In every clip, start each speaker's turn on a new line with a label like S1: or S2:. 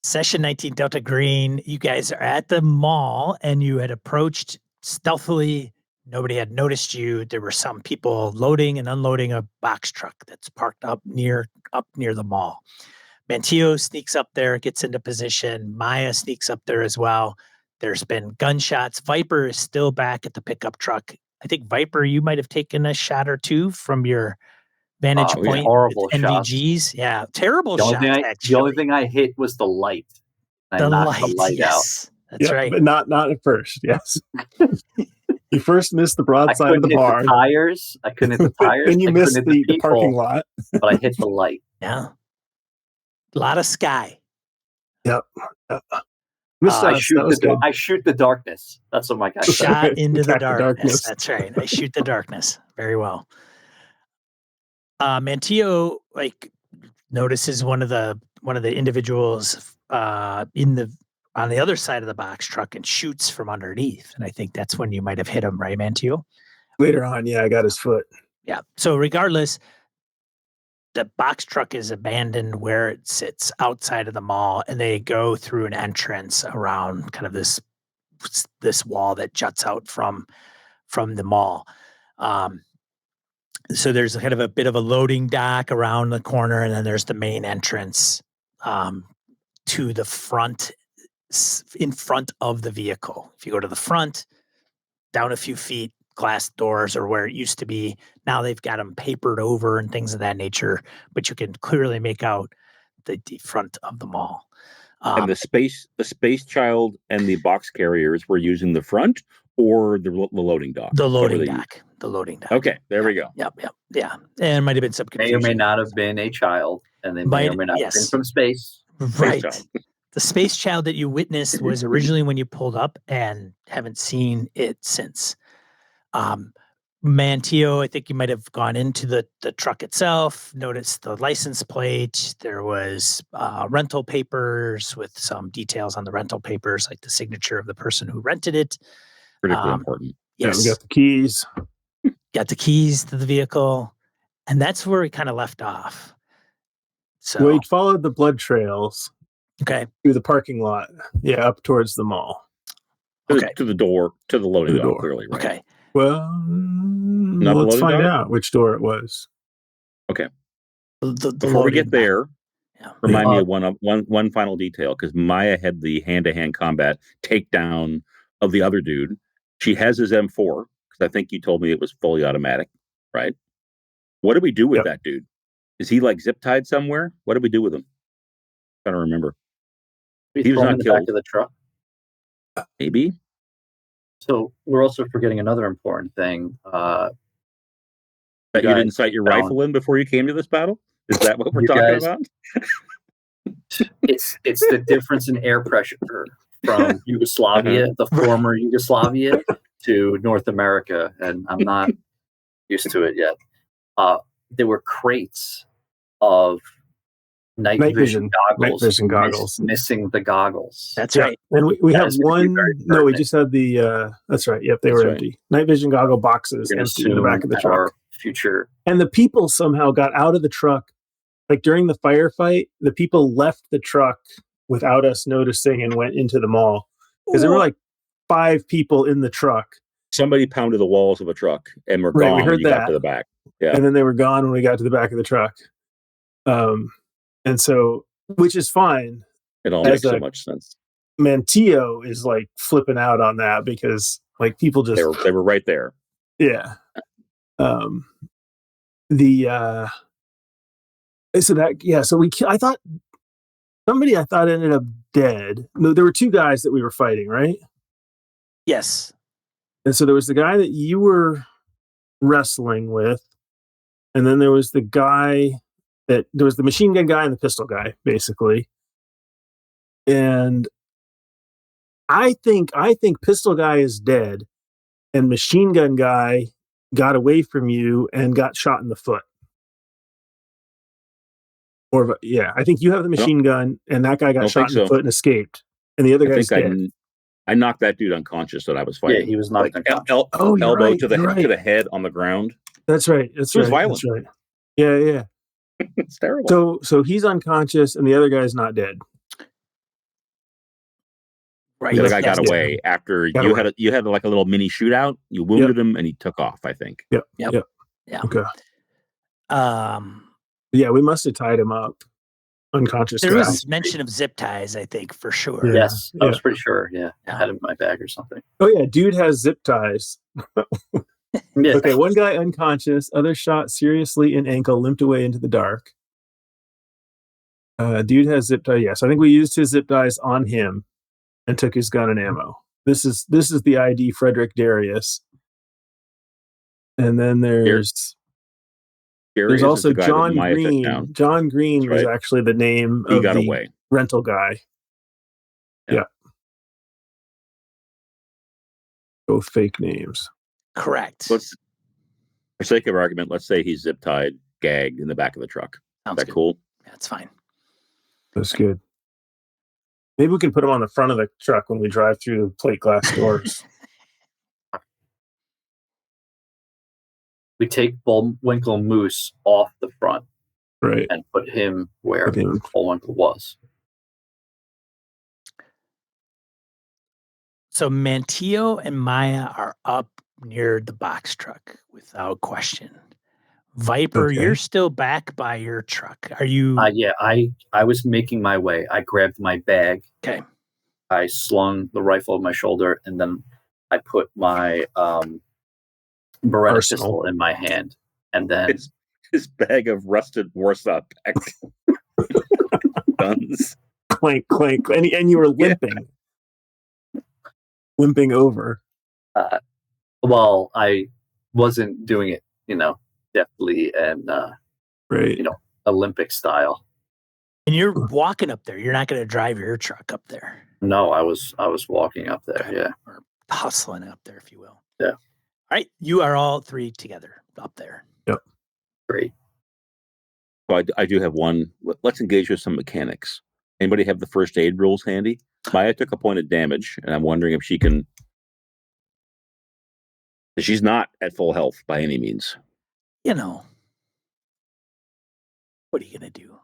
S1: Session 19 Delta Green, you guys are at the mall and you had approached stealthily. Nobody had noticed you. There were some people loading and unloading a box truck that's parked up near the mall. Mantillo sneaks up there, gets into position. Maya sneaks up there as well. There's been gunshots. Viper is still back at the pickup truck. I think Viper, you might have taken a shot or two from your vantage point.
S2: Horrible
S1: NVGs.
S2: shots.
S1: Yeah, terrible shots, actually.
S2: The only thing I hit was the light.
S1: The light yes. Out. That's right.
S3: But not at first, yes. You first missed the broadside of the barn.
S2: I couldn't hit the tires.
S3: Then you missed the parking lot.
S2: But I hit the light.
S1: Yeah. A lot of sky.
S3: Yep.
S2: I shoot the darkness. That's what my guy said.
S1: Shot into the darkness. That's right. I shoot the darkness. Very well. Mantillo notices one of the individuals on the other side of the box truck and shoots from underneath. And I think that's when you might have hit him, right, Mantillo?
S3: Later on, yeah, I got his foot.
S1: Yeah. So regardless, the box truck is abandoned where it sits outside of the mall, and they go through an entrance around kind of this wall that juts out from the mall. So there's kind of a bit of a loading dock around the corner, and then there's the main entrance to the front, in front of the vehicle. If you go to the front, down a few feet, glass doors are where it used to be. Now they've got them papered over and things of that nature, but you can clearly make out the front of the mall.
S4: And the space child and the box carriers were using the front or the loading dock?
S1: The loading dock. The loading dock.
S4: Okay, there we go.
S1: Yep. Yeah. And it might have been some confusion.
S2: May or may not have been a child, and they may or may not have been from space.
S1: Right. The space child that you witnessed was originally when you pulled up and haven't seen it since. Mantillo, I think you might have gone into the truck itself, noticed the license plate. There was rental papers with some details on the rental papers, like the signature of the person who rented it.
S4: Critically important.
S1: Yes.
S3: Yeah, we got the keys.
S1: Got the keys to the vehicle. And that's where we kind of left off. So
S3: we followed the blood trails.
S1: Okay.
S3: Through the parking lot. Yeah, up towards the mall.
S1: Okay.
S4: To the door, to the loading dock, clearly, right?
S1: Okay.
S3: Well, let's find out which door it was.
S4: Okay.
S1: Before
S4: we get there, remind me of one final detail, because Maya had the hand-to-hand combat takedown of the other dude. She has his M4, because I think you told me it was fully automatic, right? What do we do with that dude? Is he zip tied somewhere? What do we do with him? I don't remember.
S2: He was not killed. Back of the truck.
S4: Maybe.
S2: So we're also forgetting another important thing.
S4: That you didn't sight your rifle in before you came to this battle? Is that what we're talking about?
S2: It's the difference in air pressure from Yugoslavia, the former Yugoslavia, to North America, and I'm not used to it yet. There were crates of night vision goggles. Missing the goggles.
S1: That's right.
S3: And we have one. No, we just had the. That's right. Yep, they were empty. Night vision goggle boxes empty in the back of the truck.
S2: Future.
S3: And the people somehow got out of the truck. During the firefight, the people left the truck without us noticing and went into the mall, because there were 5 people in the truck.
S4: Somebody pounded the walls of a truck and were gone.
S3: We heard
S4: when you got to the back. Yeah.
S3: And then they were gone when we got to the back of the truck. And so, which is fine.
S4: It all makes so much sense.
S3: Mantillo is flipping out on that because people just
S4: they were right there.
S3: Yeah. So I thought ended up dead. No, there were 2 guys that we were fighting, right?
S1: Yes.
S3: And so there was the guy that you were wrestling with, and then there was the guy. There was the machine gun guy and the pistol guy, basically. And I think pistol guy is dead, and machine gun guy got away from you and got shot in the foot. I think you have the machine gun, and that guy got shot in the foot and escaped, and the other guy's dead.
S4: I knocked that dude unconscious that I was fighting.
S2: Yeah, he was knocked unconscious.
S4: Elbow to the head on the ground.
S3: That's right. It
S4: was violent.
S3: That's right. Yeah.
S4: It's terrible.
S3: So he's unconscious and the other guy's not dead.
S1: Right.
S4: The other guy
S3: Yes,
S4: got
S3: yeah.
S4: away after
S3: Got
S4: you
S3: away.
S4: had like a little mini shootout. You wounded him, and he took off. I think.
S3: Yep.
S1: Yep.
S3: Yep.
S1: Yeah.
S3: Okay.
S1: Yeah,
S3: we must have tied him up, unconscious.
S1: There
S3: guy.
S1: was mention of zip ties, I think, for sure.
S3: Yeah.
S2: Yes, I was pretty sure. Yeah, I had it in my bag or something.
S3: Oh yeah, dude has zip ties.
S2: Yeah.
S3: Okay, one guy unconscious, other shot seriously in ankle, limped away into the dark. Dude has zip tie. Yes, I think we used his zip ties on him and took his gun and ammo. This is the ID Frederick Darius. And then there's also John Green. John Green was actually the name of the rental guy. Yeah. Both fake names.
S1: Correct.
S4: For sake of argument, let's say he's zip tied, gagged in the back of the truck.
S1: Sounds
S4: Is that cool?
S1: That's fine.
S3: That's good. Maybe we can put him on the front of the truck when we drive through the plate glass doors.
S2: We take Bullwinkle Moose off the front,
S3: right,
S2: and put him where Bullwinkle was.
S1: So Mantillo and Maya are up near the box truck without question. Viper, you're still back by your truck. Are you?
S2: Yeah, I was making my way. I grabbed my bag.
S1: Okay.
S2: I slung the rifle on my shoulder, and then I put my Beretta pistol in my hand, and then
S4: his bag of rusted Warsaw guns.
S3: Clank, clank, and you were limping, limping over.
S2: Well, I wasn't doing it, deftly and Olympic style.
S1: And you're walking up there. You're not going to drive your truck up there.
S2: No, I was walking up there. Yeah,
S1: or hustling up there, if you will.
S2: Yeah.
S1: All right, you are all three together up there.
S3: Yep.
S2: Great.
S4: So I do have one. Let's engage with some mechanics. Anybody have the first aid rules handy? Maya took a point of damage, and I'm wondering if she can. She's not at full health by any means.
S1: What are you going to do?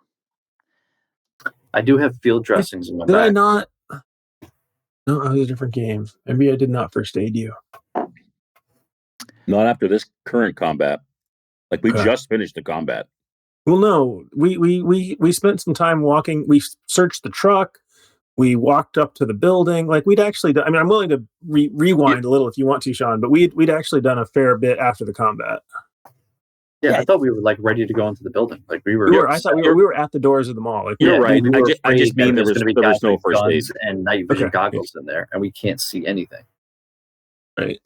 S2: I do have field dressings in my bag.
S3: Did I not? No, it was a different game. Maybe I did not first aid you.
S4: Not after this current combat. Like we just finished the combat.
S3: Well, no, we spent some time walking. We searched the truck. We walked up to the building. Like we'd actually done, I'm willing to rewind a little if you want to, Sean, but we'd actually done a fair bit after the combat.
S2: Yeah, I thought we were like ready to go into the building. Like we were.
S3: I thought we were at the doors of the mall. Like,
S4: you're right. I just mean there was no
S2: first aid and night vision goggles in there, and we can't see anything.
S3: Right.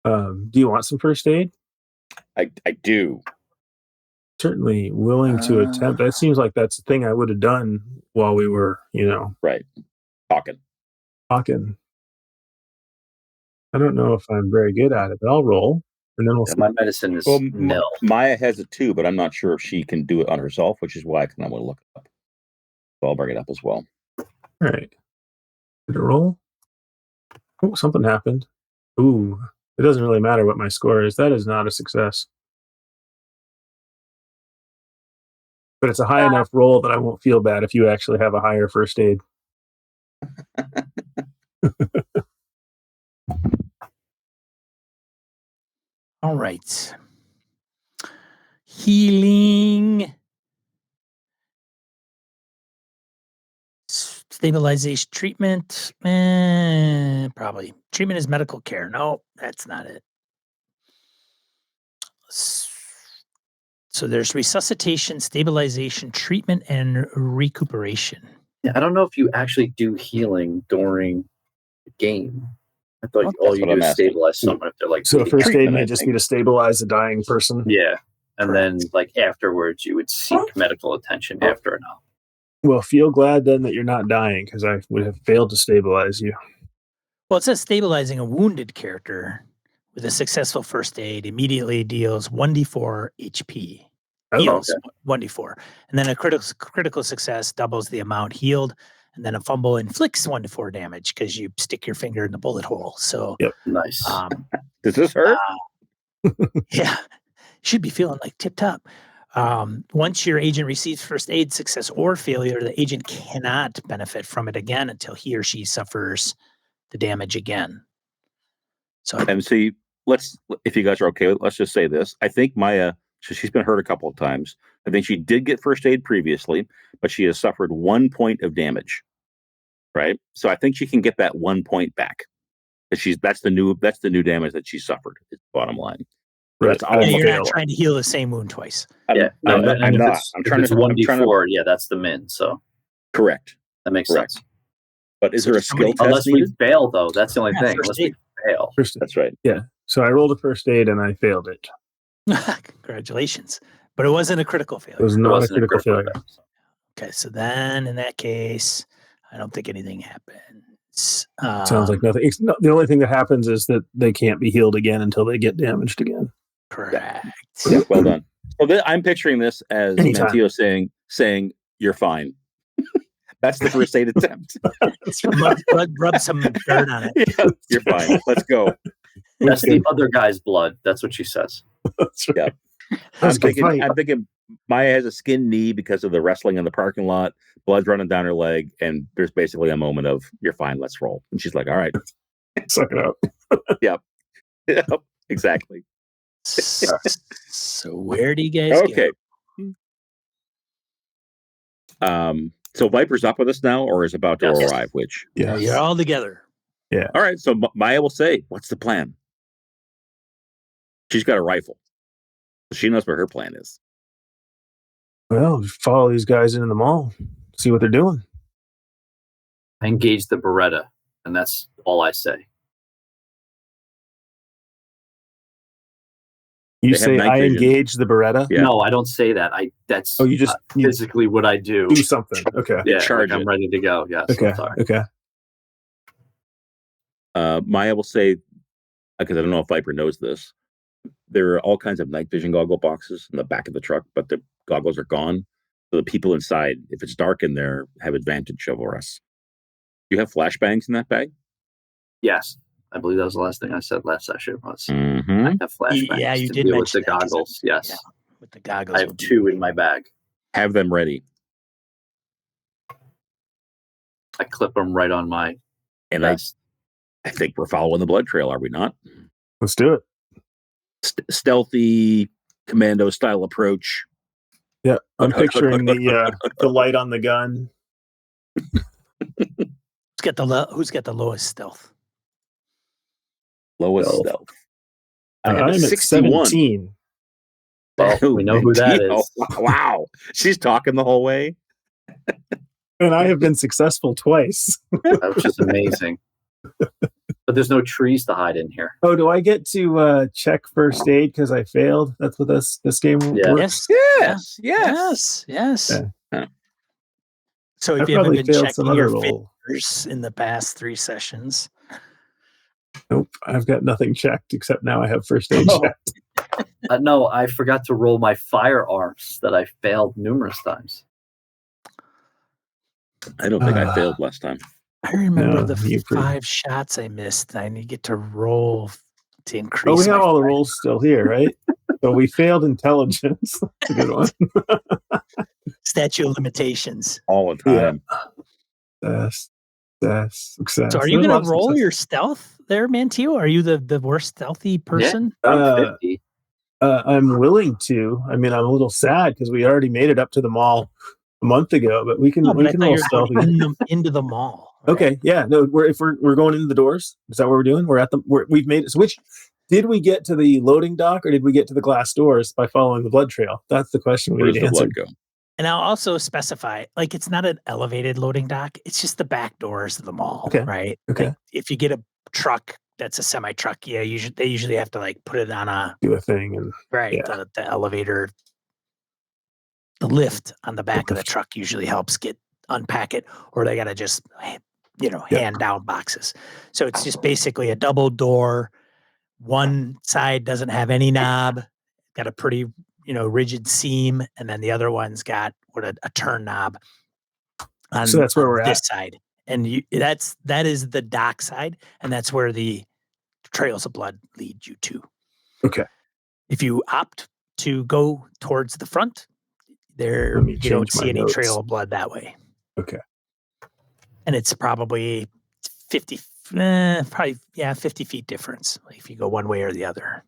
S3: Do you want some first aid?
S4: I do.
S3: Certainly willing to attempt. That seems like that's the thing I would have done while we were,
S4: right, talking.
S3: I don't know if I'm very good at it, but I'll roll. And then we'll see.
S2: My medicine is nil.
S4: Maya has it too, but I'm not sure if she can do it on herself, which is why I kind of want to look it up. So I'll bring it up as well.
S3: All right. Did it roll? Oh, something happened. Ooh, it doesn't really matter what my score is. That is not a success. But it's a high enough roll that I won't feel bad if you actually have a higher first aid.
S1: All right. Healing. Stabilization treatment. Probably. Treatment is medical care. No, that's not it. So there's resuscitation, stabilization, treatment, and recuperation.
S2: Yeah, I don't know if you actually do healing during the game. I thought all you do is stabilize someone if they're like.
S3: So first aid may just be to stabilize a dying person.
S2: Yeah, and then like afterwards, you would seek medical attention after an hour.
S3: Well, feel glad then that you're not dying because I would have failed to stabilize you.
S1: Well, it says stabilizing a wounded character with a successful first aid immediately deals 1d4 HP. Heals 1d4. And then a critical success doubles the amount healed. And then a fumble inflicts 1 to 4 damage because you stick your finger in the bullet hole. So,
S2: nice.
S4: Does this hurt?
S1: Yeah. Should be feeling like tip top. Once your agent receives first aid success or failure, the agent cannot benefit from it again until he or she suffers the damage again. So,
S4: And see, if you guys are okay, let's just say this. I think Maya, she's been hurt a couple of times. I think she did get first aid previously, but she has suffered 1 point of damage. Right. So I think she can get that 1 point back. That's the new damage that she suffered. Is the bottom line.
S3: Right.
S1: You're not trying to heal the same wound twice.
S4: I'm not. I'm trying to.
S2: 1d4. Yeah, that's the min. So
S4: correct.
S2: That makes sense.
S4: But is there a skill test
S2: unless
S4: needed?
S2: we fail, though? That's the only thing. Unless we fail.
S4: That's right.
S3: Yeah. So I rolled a first aid and I failed it.
S1: Congratulations. But it wasn't a critical failure.
S3: It was not a critical failure.
S1: Okay, so then in that case, I don't think anything happens.
S3: Sounds like nothing. The only thing that happens is that they can't be healed again until they get damaged again.
S1: Correct.
S4: Yeah, well done. Well, I'm picturing this as Mantillo saying, "You're fine." That's the first aid attempt.
S1: Rub some dirt on it.
S4: Yeah, you're fine. Let's go.
S2: That's the other guy's blood. That's what she says.
S3: That's right.
S4: Yeah. I'm thinking Maya has a skinned knee because of the wrestling in the parking lot. Blood's running down her leg, and there's basically a moment of "You're fine. Let's roll." And she's like, "All right,
S3: suck it up."
S4: Yep. Exactly.
S1: So where do you guys
S4: go? So Viper's up with us now, or is about to arrive? Which?
S1: Yeah, you're all together.
S3: Yeah.
S4: All right. So Maya will say, "What's the plan?" She's got a rifle. She knows what her plan is.
S3: Well, follow these guys into the mall, see what they're doing.
S2: I engage the Beretta, and that's all I say.
S3: You say I engage the Beretta?
S2: Yeah. No, I don't say that. That's physically what I do.
S3: Do something. Okay.
S2: Yeah, I'm ready to go. Yes.
S3: Okay. Okay.
S4: Maya will say, because I don't know if Viper knows this, there are all kinds of night vision goggle boxes in the back of the truck, but the goggles are gone. So the people inside, if it's dark in there, have advantage over us. Do you have flashbangs in that bag?
S2: Yes. I believe that was the last thing I said last session was I have flashbangs.
S1: Yeah, you
S2: to
S1: did
S2: deal
S1: mention
S2: with the goggles. Yes.
S1: Yeah, with the goggles.
S2: I have 2 in my bag.
S4: Have them ready.
S2: I clip them right on my
S4: vest. I think we're following the blood trail, are we not?
S3: Let's do it.
S4: Stealthy commando style approach.
S3: Yeah, I'm picturing the light on the gun.
S1: Who's got the lowest stealth?
S4: Lowest stealth.
S3: I'm at 17.
S2: Well, we know who that is.
S4: Wow. She's talking the whole way.
S3: And I have been successful twice.
S2: Which is amazing. But there's no trees to hide in here.
S3: Oh, do I get to check first aid because I failed? That's what this game works?
S1: Yes. Yeah. So if you haven't been checking your failures in the past 3 sessions.
S3: Nope, I've got nothing checked except now I have first aid checked.
S2: No, I forgot to roll my firearms that I failed numerous times.
S4: I don't think I failed last time.
S1: I remember the 5 shots I missed. I need to get to roll to increase.
S3: Oh, we have all the rolls still here, right? So we failed intelligence. That's a good one.
S1: Statute of limitations.
S4: All the time.
S3: Success.
S1: So are you going to roll your stealth there, Mantillo? Are you the worst stealthy person?
S2: Yeah, 50.
S3: I'm willing to. I mean, I'm a little sad because we already made it up to the mall a month ago, but we can roll stealth
S1: into the mall.
S3: Right? Okay, yeah. No, we're going into the doors. Is that what we're doing? We've made it. So did we get to the loading dock or did we get to the glass doors by following the blood trail? That's the question we need to answer.
S1: And I'll also specify, like, it's not an elevated loading dock. It's just the back doors of the mall, right?
S3: Okay.
S1: Like, if you get a truck that's a semi truck, they usually have to like put it on
S3: do a thing and
S1: the elevator, the lift on the back of the truck usually helps unpack it, or they got to just hand down boxes. So it's just basically a double door. One side doesn't have any knob, got a pretty rigid seam, and then the other one's got a turn knob.
S3: So that's where we're
S1: this side, and that is the dock side, and that's where the trails of blood lead you to.
S3: Okay.
S1: If you opt to go towards the front. There,
S3: Let me
S1: you don't
S3: change my
S1: see any
S3: notes.
S1: trail of blood that way.
S3: Okay.
S1: And it's probably 50, 50 feet difference if you go one way or the other.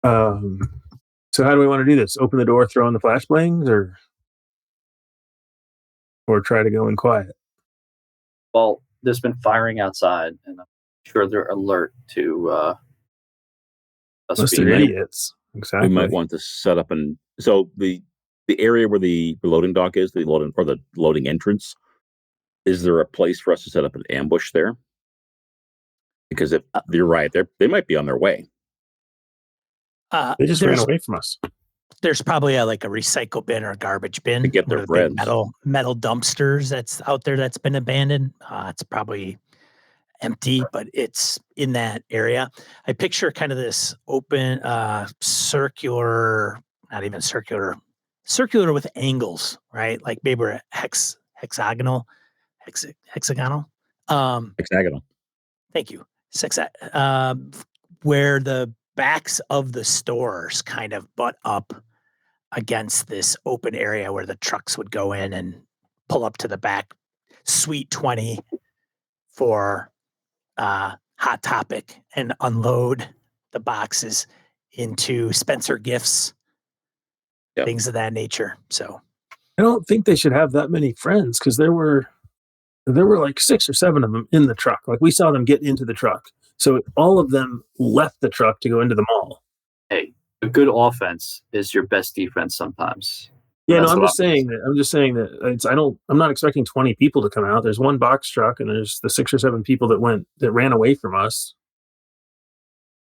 S3: So how do we want to do this? Open the door, throw in the flashbangs, or try to go in quiet?
S2: Well, there's been firing outside, and I'm sure they're alert to us
S3: Unless
S2: being
S3: they're
S2: there.
S3: idiots. Exactly.
S4: We might want to set up so the area where the loading dock is, the loading entrance. Is there a place for us to set up an ambush there? Because if you're right, they might be on their way.
S3: They just ran away from us.
S1: There's probably a recycle bin or a garbage bin
S4: To get
S1: one
S4: their
S1: of the big
S4: breads.
S1: metal dumpsters that's out there that's been abandoned. It's probably empty, but it's in that area. I picture kind of this open, circular, not even circular with angles, right? Like maybe we're hexagonal.
S4: Hexagonal.
S1: Thank you. Where the backs of the stores kind of butt up against this open area where the trucks would go in and pull up to the back Suite 20 for Hot Topic and unload the boxes into Spencer Gifts, things of that nature. So
S3: I don't think they should have that many friends because there were like 6 or 7 of them in the truck. Like we saw them get into the truck. So all of them left the truck to go into the mall.
S2: Hey, a good offense is your best defense sometimes.
S3: Yeah, no, I'm just saying that I'm not expecting 20 people to come out. There's one box truck and there's the 6 or 7 people that ran away from us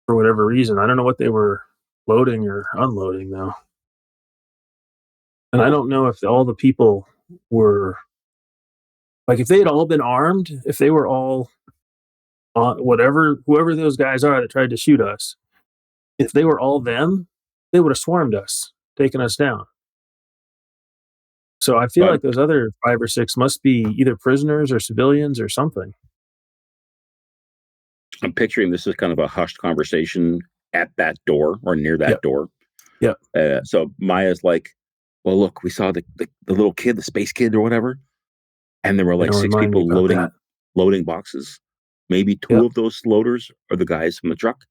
S3: for whatever reason. I don't know what they were loading or unloading though. And I don't know if all the people were like, if they had all been armed, if they were all whoever those guys are that tried to shoot us, if they were all them, they would have swarmed us, taken us down. So I feel like those other 5 or 6 must be either prisoners or civilians or something.
S4: I'm picturing this is kind of a hushed conversation at that door or near that door.
S3: Yeah.
S4: So Maya's like, well, look, we saw the little kid, the space kid or whatever. And there were like 6 people loading boxes. Maybe 2 of those loaders are the guys from the truck.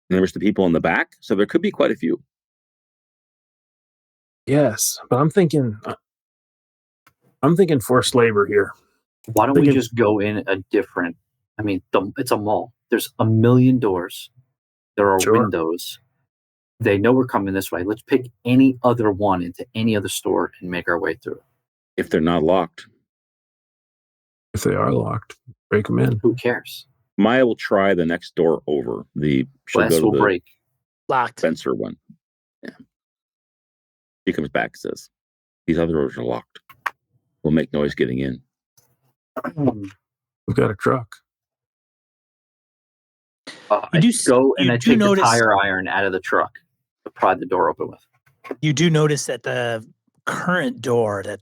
S4: And there was the people in the back. So there could be quite a few.
S3: Yes. But I'm thinking forced labor here.
S2: Why don't we just go in a different, it's a mall. There's a million doors. There are windows. They know we're coming this way. Let's pick any other one into any other store and make our way through.
S4: If they're not locked.
S3: If they are locked, break them in.
S2: Who cares?
S4: Maya will try the next door over. She'll go to the
S2: break.
S1: Locked.
S4: Spencer one. Yeah. She comes back and says, these other doors are locked. We'll make noise getting in.
S3: We've got a truck.
S2: I take the tire iron out of the truck to pry the door open with.
S1: You do notice that the current door that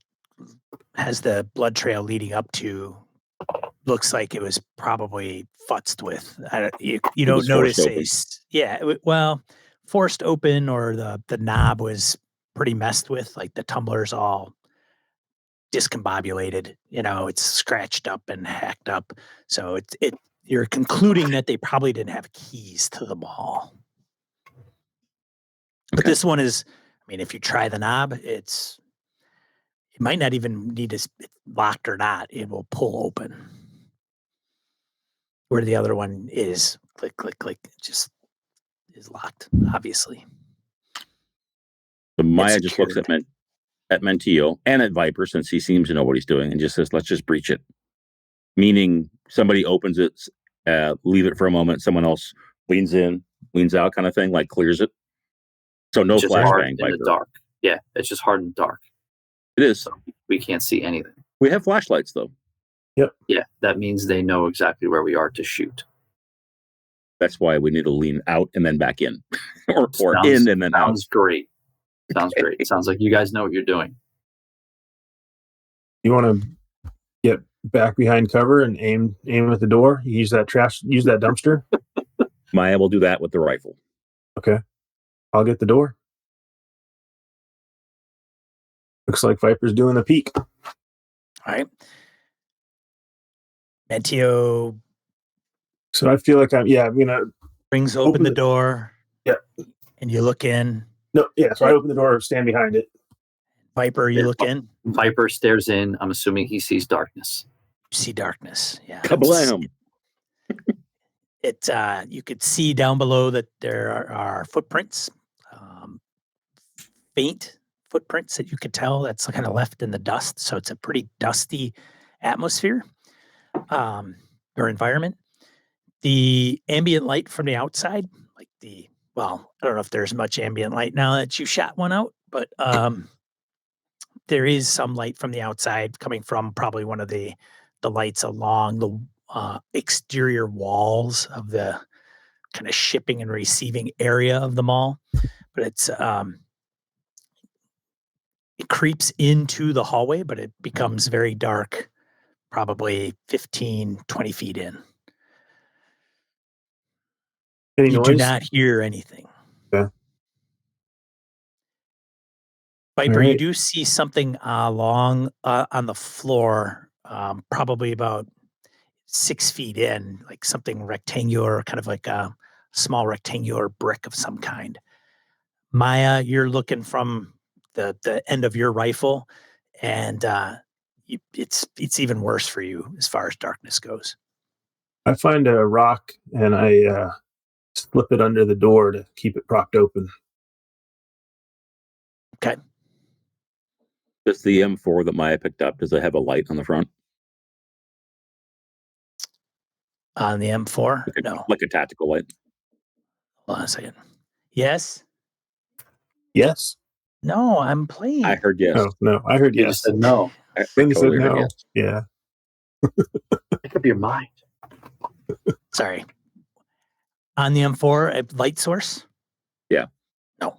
S1: has the blood trail leading up to looks like it was probably futzed with. You don't notice forced open, or the knob was pretty messed with, like the tumbler's all discombobulated. It's scratched up and hacked up. So you're concluding that they probably didn't have keys to the mall. But this one is, if you try the knob, it might not even need to locked or not. It will pull open. Where the other one is click, click, click. It just is locked, obviously.
S4: So Maya just looks at Mantillo and at Viper, since he seems to know what he's doing, and just says, let's just breach it. Meaning somebody opens it, leave it for a moment, someone else leans out kind of thing, like clears it. So no flashbang,
S2: in the dark. Yeah, it's just hard in the dark.
S4: It is.
S2: So we can't see anything.
S4: We have flashlights, though.
S3: Yep.
S2: Yeah, that means they know exactly where we are to shoot.
S4: That's why we need to lean out and then back in. or in and then out.
S2: Sounds great. Sounds great. It sounds like you guys know what you're doing.
S3: You want to get back behind cover and aim at the door? Use that dumpster?
S4: Maya will do that with the rifle.
S3: Okay. I'll get the door. Looks like Viper's doing the peek.
S1: All right. Mantillo
S3: So I feel like I'm gonna
S1: brings open the door.
S3: Yeah.
S1: And you look in.
S3: No, yeah, so I open the door, stand behind it.
S1: Viper, you look in.
S2: Viper stares in. I'm assuming he sees darkness.
S1: You see darkness. Yeah.
S4: Kablam!
S1: You could see down below that there are footprints, faint footprints that you could tell that's kind of left in the dust. So it's a pretty dusty atmosphere or environment. The ambient light from the outside, I don't know if there's much ambient light now that you shot one out, but there is some light from the outside coming from probably one of the lights along the exterior walls of the kind of shipping and receiving area of the mall. But it creeps into the hallway, but it becomes very dark, probably 15, 20 feet in.
S3: Any
S1: You
S3: noise?
S1: do not hear anything.
S3: Okay.
S1: Viper,
S3: All
S1: you
S3: right.
S1: do see something along on the floor, probably about 6 feet in, like something rectangular, kind of like a small rectangular brick of some kind. Maya, you're looking from the end of your rifle, and it's even worse for you as far as darkness goes.
S3: I find a rock and I slip it under the door to keep it propped open.
S1: Okay.
S4: Does the M4 that Maya picked up, does it have a light on the front?
S1: On the M4? No.
S4: Like a tactical light?
S1: Hold on a second. Yes?
S3: Yes?
S1: No, I'm playing.
S4: I heard yes.
S3: Oh, no. I heard
S2: You
S3: yes.
S2: just said no.
S4: I
S3: Then you
S4: totally
S3: said
S4: heard
S3: no.
S4: yes.
S3: Yeah.
S2: It could be your mind.
S1: Sorry. On the M4, a light source?
S4: Yeah.
S1: No.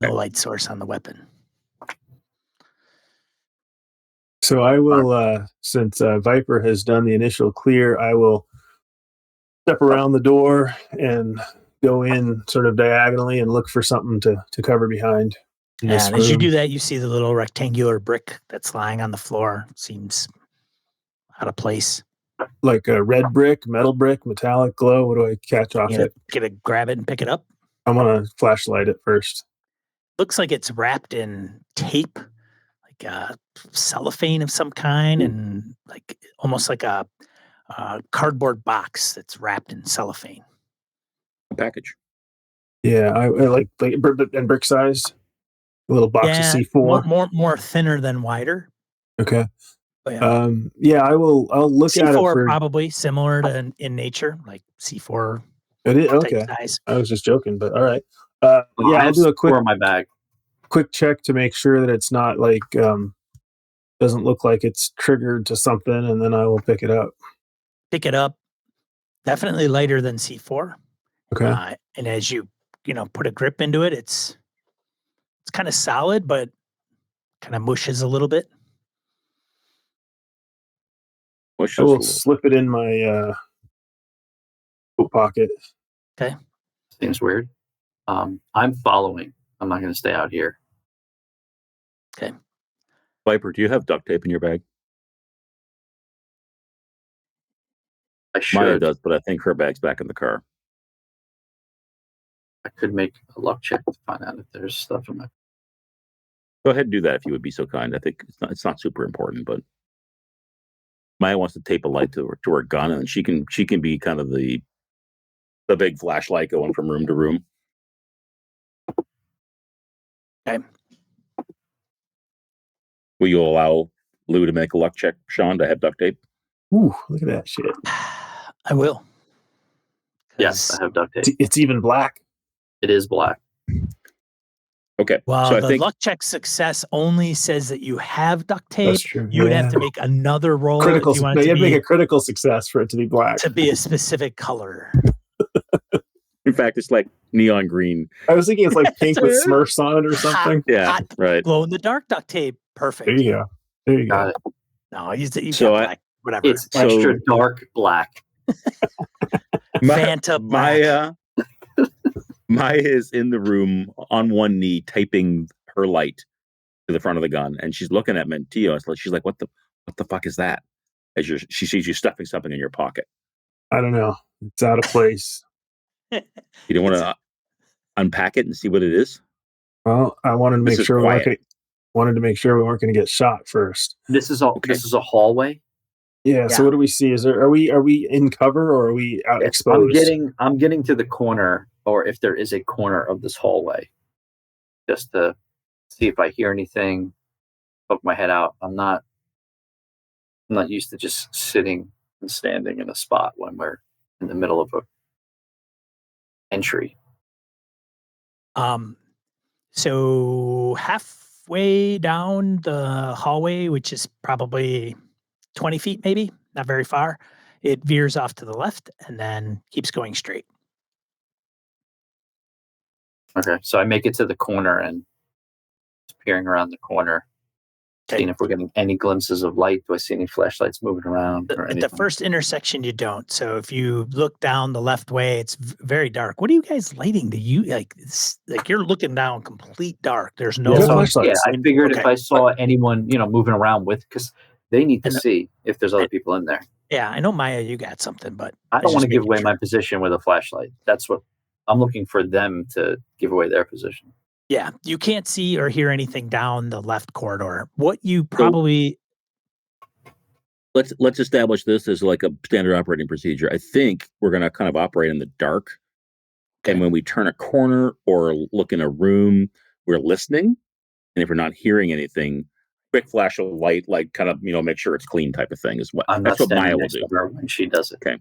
S1: No light source on the weapon.
S3: So I will, since Viper has done the initial clear, I will step around the door and go in sort of diagonally and look for something to cover behind.
S1: And as you do that, you see the little rectangular brick that's lying on the floor. Seems out of place.
S3: Like a red brick, metal brick, metallic glow. What do I catch off it?
S1: Get it, grab it and pick it up.
S3: I'm going to flashlight it first.
S1: Looks like it's wrapped in tape, like cellophane of some kind, and like almost like a cardboard box that's wrapped in cellophane.
S4: A package.
S3: Yeah, I like and brick sized. A little box of C4.
S1: More thinner than wider.
S3: Okay.
S1: Yeah.
S3: I'll look
S1: C4
S3: at it for
S1: probably similar to in nature, like C4.
S3: It is
S1: type
S3: okay.
S1: size.
S3: I was just joking, but all right. I'll do a quick
S2: in my bag.
S3: Quick check to make sure that it's not like doesn't look like it's triggered to something, and then I will pick it up.
S1: Pick it up. Definitely lighter than C4.
S3: Okay.
S1: And as you put a grip into it, it's kind of solid, but kind of mushes a little bit.
S3: I will slip it in my coat pocket.
S1: Okay.
S2: Seems weird. I'm following. I'm not going to stay out here.
S1: Okay.
S4: Viper, do you have duct tape in your bag?
S2: I should.
S4: Maya does, but I think her bag's back in the car.
S2: I could make a luck check to find out if there's stuff in my.
S4: Go ahead and do that if you would be so kind. I think it's not super important, but Maya wants to tape a light to her gun, and she can be kind of the big flashlight going from room to room.
S1: Okay.
S4: Will you allow Lou to make a luck check, Sean, to have duct tape?
S3: Ooh, look at that shit.
S1: I will.
S2: Yes, I have duct tape.
S3: It's even black.
S2: It is black.
S4: Okay.
S1: Well,
S4: so I
S1: the
S4: think
S1: luck check success only says that you have duct tape.
S3: That's true.
S1: You would have to make another roll
S3: critical.
S1: if you want
S3: You
S1: it
S3: have
S1: to
S3: to make
S1: be
S3: a critical success for it to be black.
S1: to be a specific color.
S4: in fact, it's like neon green.
S3: I was thinking it's like pink with Smurfs on it or something.
S4: Yeah, right.
S1: Glow in the dark duct tape. Perfect.
S3: There you go. There you
S2: Got
S3: go.
S2: it.
S1: No, you
S4: So
S1: got black. Whatever.
S2: It's extra dark black.
S1: Fanta Black.
S4: Maya is in the room on one knee, taping her light to the front of the gun, and she's looking at Mantillo. She's like, "What the fuck is that?" As she sees you stuffing something in your pocket.
S3: I don't know. It's out of place.
S4: You don't want to unpack it and see what it is?
S3: Well, I wanted to
S4: This
S3: make
S4: is
S3: sure
S4: quiet.
S3: we weren't going to get shot first.
S2: This is a hallway.
S3: Yeah. So
S1: Yeah.
S3: what do we see? Are we in cover or are we out exposed?
S2: I'm getting to the corner, or if there is a corner of this hallway, just to see if I hear anything. Poke my head out. I'm not used to just sitting and standing in a spot when we're in the middle of a entry.
S1: So halfway down the hallway, which is probably 20 feet, maybe not very far, it veers off to the left and then keeps going straight.
S2: Okay, so I make it to the corner and just peering around the corner, seeing if we're getting any glimpses of light. Do I see any flashlights moving around or
S1: At
S2: anything?
S1: the first intersection, you don't. So if you look down the left way, it's very dark. What are you guys lighting? Do you like you're looking down complete dark? There's no
S3: Yeah,
S2: So,
S3: flashlights.
S2: I figured if
S1: Okay.
S2: I saw anyone, moving around because they need to
S1: And-
S2: see if there's other people in there.
S1: Yeah, I know, Maya, you got something, but
S2: I don't
S1: was
S2: want to
S1: just
S2: give
S1: making
S2: away
S1: sure.
S2: my position with a flashlight. That's what I'm looking for them to give away their position.
S1: Yeah, you can't see or hear anything down the left corridor. What you probably
S4: Let's establish this as like a standard operating procedure. I think we're going to kind of operate in the dark, and when we turn a corner or look in a room, we're listening, and if we're not hearing anything, quick flash of light, like kind of make sure it's clean type of thing is what
S2: I'm
S4: that's
S2: not
S4: what Maya
S2: standing
S4: will
S2: next
S4: do.
S2: to her when she does it.
S4: Okay.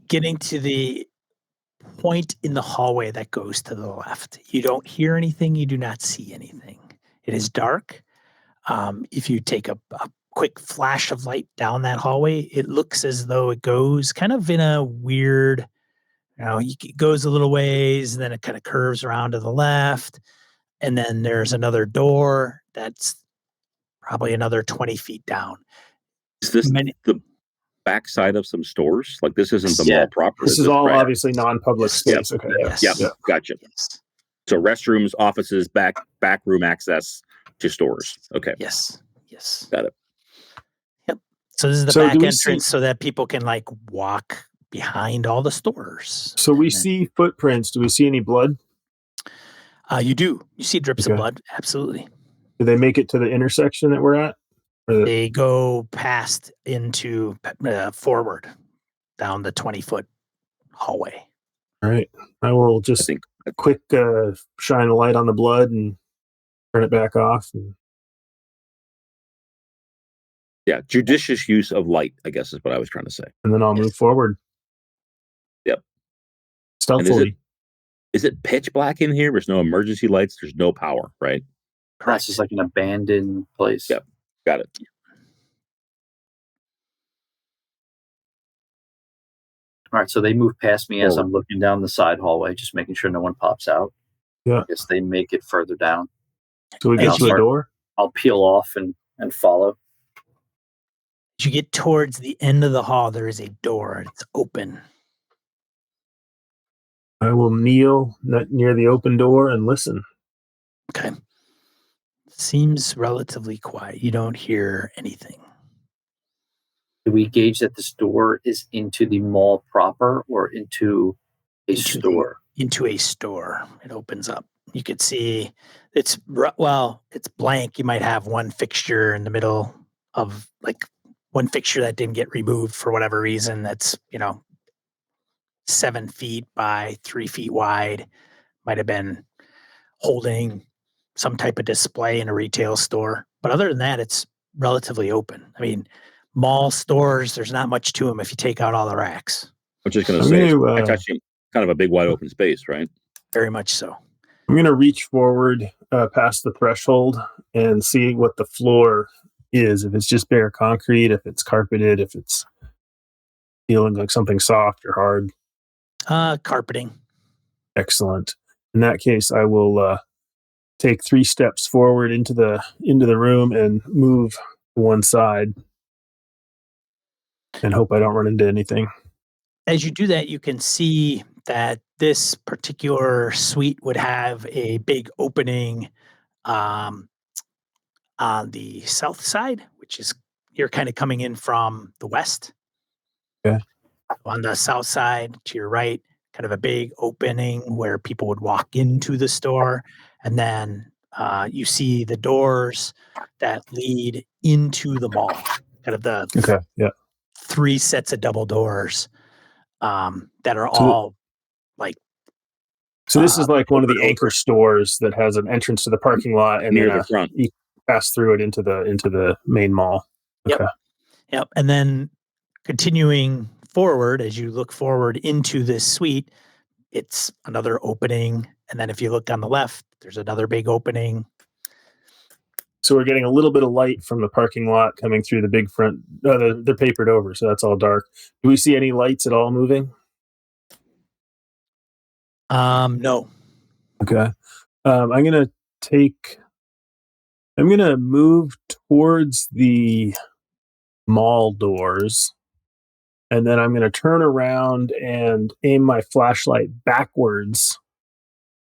S1: getting to the point in the hallway that goes to the left. You don't hear anything. You do not see anything. It is dark. If you take a quick flash of light down that hallway, it looks as though it goes kind of in a weird, it goes a little ways, and then it kind of curves around to the left. And then there's another door that's probably another 20 feet down.
S4: Is this the backside of some stores? Like this isn't the
S2: Yeah.
S4: mall proper.
S3: This is all obviously non-public
S1: Yes.
S3: space. Okay.
S1: Yes.
S4: Yeah, gotcha.
S1: Yes.
S4: So restrooms, offices, back room access to stores. Okay,
S1: Yes. Yes.
S4: got it.
S1: Yep. So this is the
S3: So
S1: back
S3: do we
S1: entrance
S3: see-
S1: so that people can walk behind all the stores.
S3: So we
S1: And then-
S3: see footprints. Do we see any blood?
S1: You do. You see drips of
S3: Okay.
S1: blood. Absolutely.
S3: Do they make it to the intersection that we're at?
S1: They go past into forward down the 20-foot hallway.
S3: All right. I will
S4: I
S3: just
S4: think
S3: quick shine a light on the blood and turn it back off. And
S4: judicious use of light, I guess, is what I was trying to say.
S3: then I'll move forward.
S4: Yep.
S3: Stealthily.
S4: Is it pitch black in here? There's no emergency lights. There's no power, right?
S2: That's just like an abandoned place.
S4: Yep. Got it.
S2: All right, so they move past me as
S4: Forward.
S2: I'm looking down the side hallway, just making sure no one pops out.
S3: Yeah.
S2: I guess they make it further down.
S3: So we
S2: And
S3: get
S2: I'll
S3: to the
S2: start-
S3: door.
S2: I'll peel off and follow.
S1: As you get towards the end of the hall, there is a door. It's open.
S3: I will kneel near the open door and listen.
S1: Okay. Seems relatively quiet. You don't hear anything.
S2: Do we gauge that this door is into the mall proper or into a
S1: Into the-
S2: store?
S1: Into a store. It opens up. You could see it's blank. You might have one fixture in the middle of one fixture that didn't get removed for whatever reason. That's 7 feet by 3 feet wide. Might have been holding some type of display in a retail store. But other than that, it's relatively open. I mean, mall stores, there's not much to them if you take out all the racks.
S4: I'm just going to
S3: I'm
S4: say,
S3: gonna,
S4: it's touching kind of a big wide open space, right?
S1: Very much so.
S3: I'm going to reach forward past the threshold and see what the floor is. If it's just bare concrete, if it's carpeted, if it's feeling like something soft or hard.
S1: Carpeting.
S3: Excellent. In that case, I will take 3 steps forward into the room and move to one side. and hope I don't run into anything.
S1: As you do that, you can see that this particular suite would have a big opening um, on the south side, which is you're kind of coming in from the west.
S3: Okay.
S1: On the south side to your right, kind of a big opening where people would walk into the store. And then you see the doors that lead into the mall, kind of the
S3: Okay. Yeah.
S1: 3 sets of double doors that are
S3: So,
S1: all like
S3: so this is like one of the
S1: over.
S3: anchor stores that has an entrance to the parking lot, and
S4: Near
S3: then
S4: the front.
S3: you pass through it into the main mall.
S1: Yep.
S3: Okay.
S1: Yep. And then continuing forward, as you look forward into this suite, it's another opening. And then if you look on the left, there's another big opening.
S3: So we're getting a little bit of light from the parking lot coming through the big front. They're papered over, so that's all dark. Do we see any lights at all moving?
S1: No.
S3: Okay. I'm gonna move towards the mall doors, and then I'm gonna turn around and aim my flashlight backwards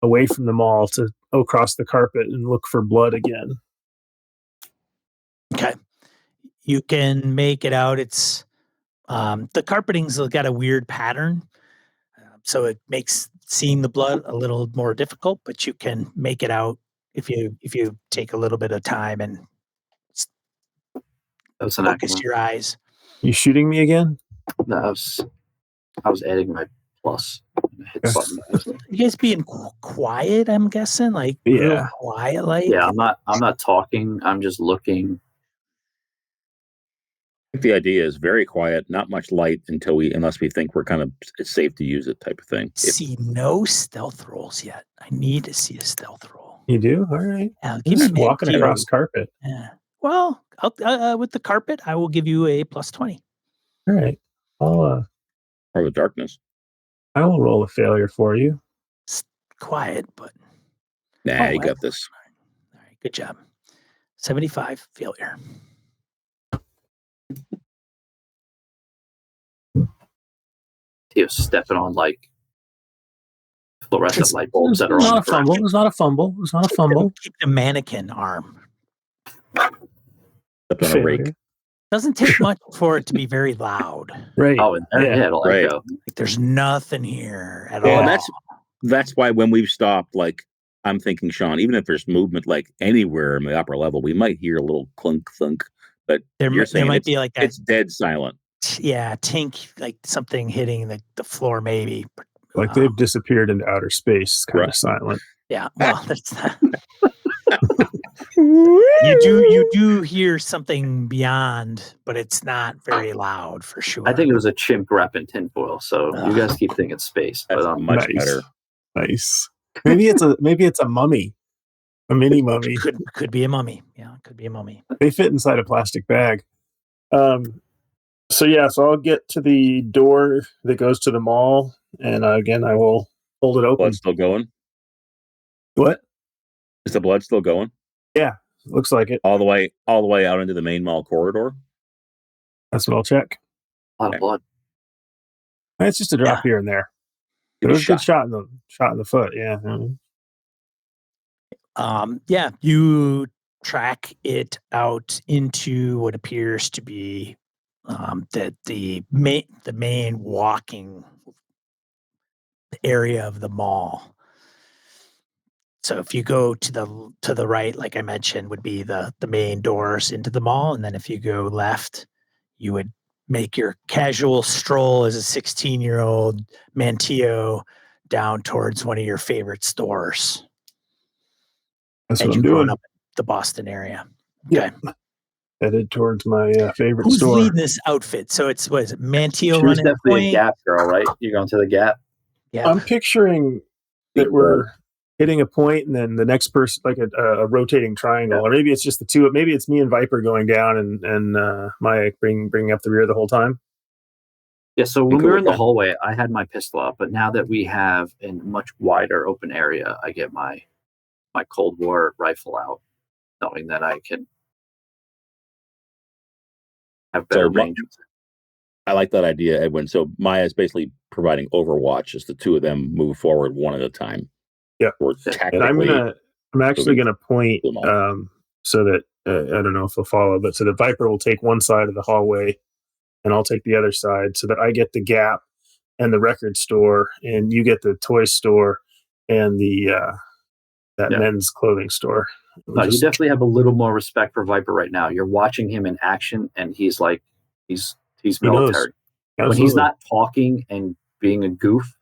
S3: away from the mall to across the carpet and look for blood again.
S1: Okay. You can make it out. It's the carpeting's got a weird pattern. So it makes seeing the blood a little more difficult, but you can make it out if you take a little bit of time and
S2: That's an
S1: focus
S2: accident.
S1: your eyes.
S3: You shooting me again?
S2: No, I was adding my plus. Hit the button.
S1: You guys being quiet, I'm guessing, like real
S3: Yeah.
S1: quiet, like
S2: Yeah, I'm not talking. I'm just looking.
S4: The idea is very quiet, not much light unless we think we're kind of it's safe to use it type of thing.
S1: see no stealth rolls yet. I need to see a stealth roll.
S3: You do? All right.
S1: Yeah, give
S3: Just
S1: me
S3: walking
S1: Mantillo.
S3: across carpet.
S1: Yeah. Well, with the carpet, I will give you a +20.
S3: All right.
S4: Or the darkness.
S3: I will roll a failure for you.
S1: It's quiet, but
S4: Nah, you got this.
S1: all right, good job. 75 failure.
S2: He was stepping on like fluorescent light bulbs that are
S3: It was
S2: on
S3: not a fumble. It was not a fumble. It was not a fumble.
S1: Keep the mannequin arm.
S4: Stepped on a rake.
S3: Failure.
S1: Doesn't take much for it to be very loud.
S3: Right.
S2: Oh, and there, yeah, it'll
S4: Right.
S2: echo.
S1: Like there's nothing here at
S4: Well,
S1: all.
S4: that's why when we've stopped, like I'm thinking, Sean, even if there's movement like anywhere in the upper level, we might hear a little clunk thunk. But
S1: there might be like
S4: it's dead silent.
S1: Yeah, tink, like something hitting the floor, maybe.
S3: Like they've disappeared into outer space, kind of
S4: Right.
S3: silent.
S1: Yeah, well, that's not. You do hear something beyond, but it's not very loud for sure.
S2: I think it was a chimp wrapping tinfoil. So you guys keep thinking space,
S4: That's
S2: but
S4: much
S3: Nice.
S4: better.
S3: Nice. Maybe it's a mummy, a mini mummy.
S1: Could be a mummy. Yeah, it could be a mummy.
S3: They fit inside a plastic bag. So I'll get to the door that goes to the mall, and again, I will hold it open.
S4: Blood still going?
S3: What?
S4: Is the blood still going?
S3: Yeah, looks like it.
S4: All the way out into the main mall corridor?
S3: That's what I'll check.
S2: a lot of blood.
S3: It's just a drop here and there. It was a good shot in the foot. Yeah.
S1: Yeah, you track it out into what appears to be the main walking area of the mall. So if you go to the right, like I mentioned, would be the main doors into the mall, and then if you go left, you would make your casual stroll as a 16-year-old Mantillo down towards one of your favorite stores.
S3: That's
S1: As
S3: what I'm
S1: you've
S3: doing.
S1: grown up in the Boston area.
S3: Okay. Yeah. Headed towards my favorite
S1: Who's
S3: store.
S1: leading this outfit? So it's Mantillo
S2: She was
S1: running
S2: definitely
S1: point?
S2: a Gap girl, right? You're going to the Gap.
S1: Yeah.
S3: I'm picturing that we're hitting a point, and then the next person, like a rotating triangle, or maybe it's just the two. Maybe it's me and Viper going down, and Maya bringing up the rear the whole time.
S2: Yeah. So when we were in the hallway, I had my pistol up, but now that we have a much wider open area, I get my Cold War rifle out, knowing that I can have better range.
S4: I like that idea, Edwin. So Maya is basically providing overwatch as the two of them move forward one at a time.
S3: Yeah.
S4: Or
S3: And
S4: tactically.
S3: I'm actually going to point
S4: them all.
S3: so that I don't know if they'll follow, but so that Viper will take one side of the hallway and I'll take the other side so that I get the Gap and the record store and you get the toy store and the men's clothing store.
S2: No, you definitely have a little more respect for Viper right now. You're watching him in action, and he's like, he's military. When he's not talking and being a goof,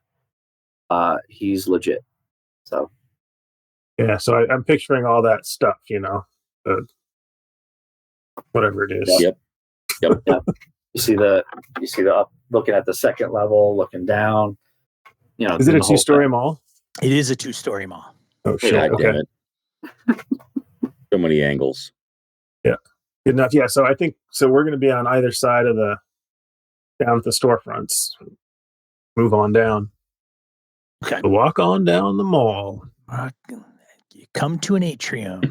S2: he's legit. So
S3: yeah, so I'm picturing all that stuff, whatever it is.
S4: Yep.
S2: You see the up, looking at the second level, looking down.
S3: Is it a 2-story mall?
S1: It is a 2-story mall.
S3: Oh shit! Okay.
S4: Damn it. So many angles.
S3: Yeah. Good enough. Yeah. So I think we're going to be on either side of down at the storefronts. Move on down.
S1: Okay.
S3: Walk on down the mall.
S1: You come to an atrium.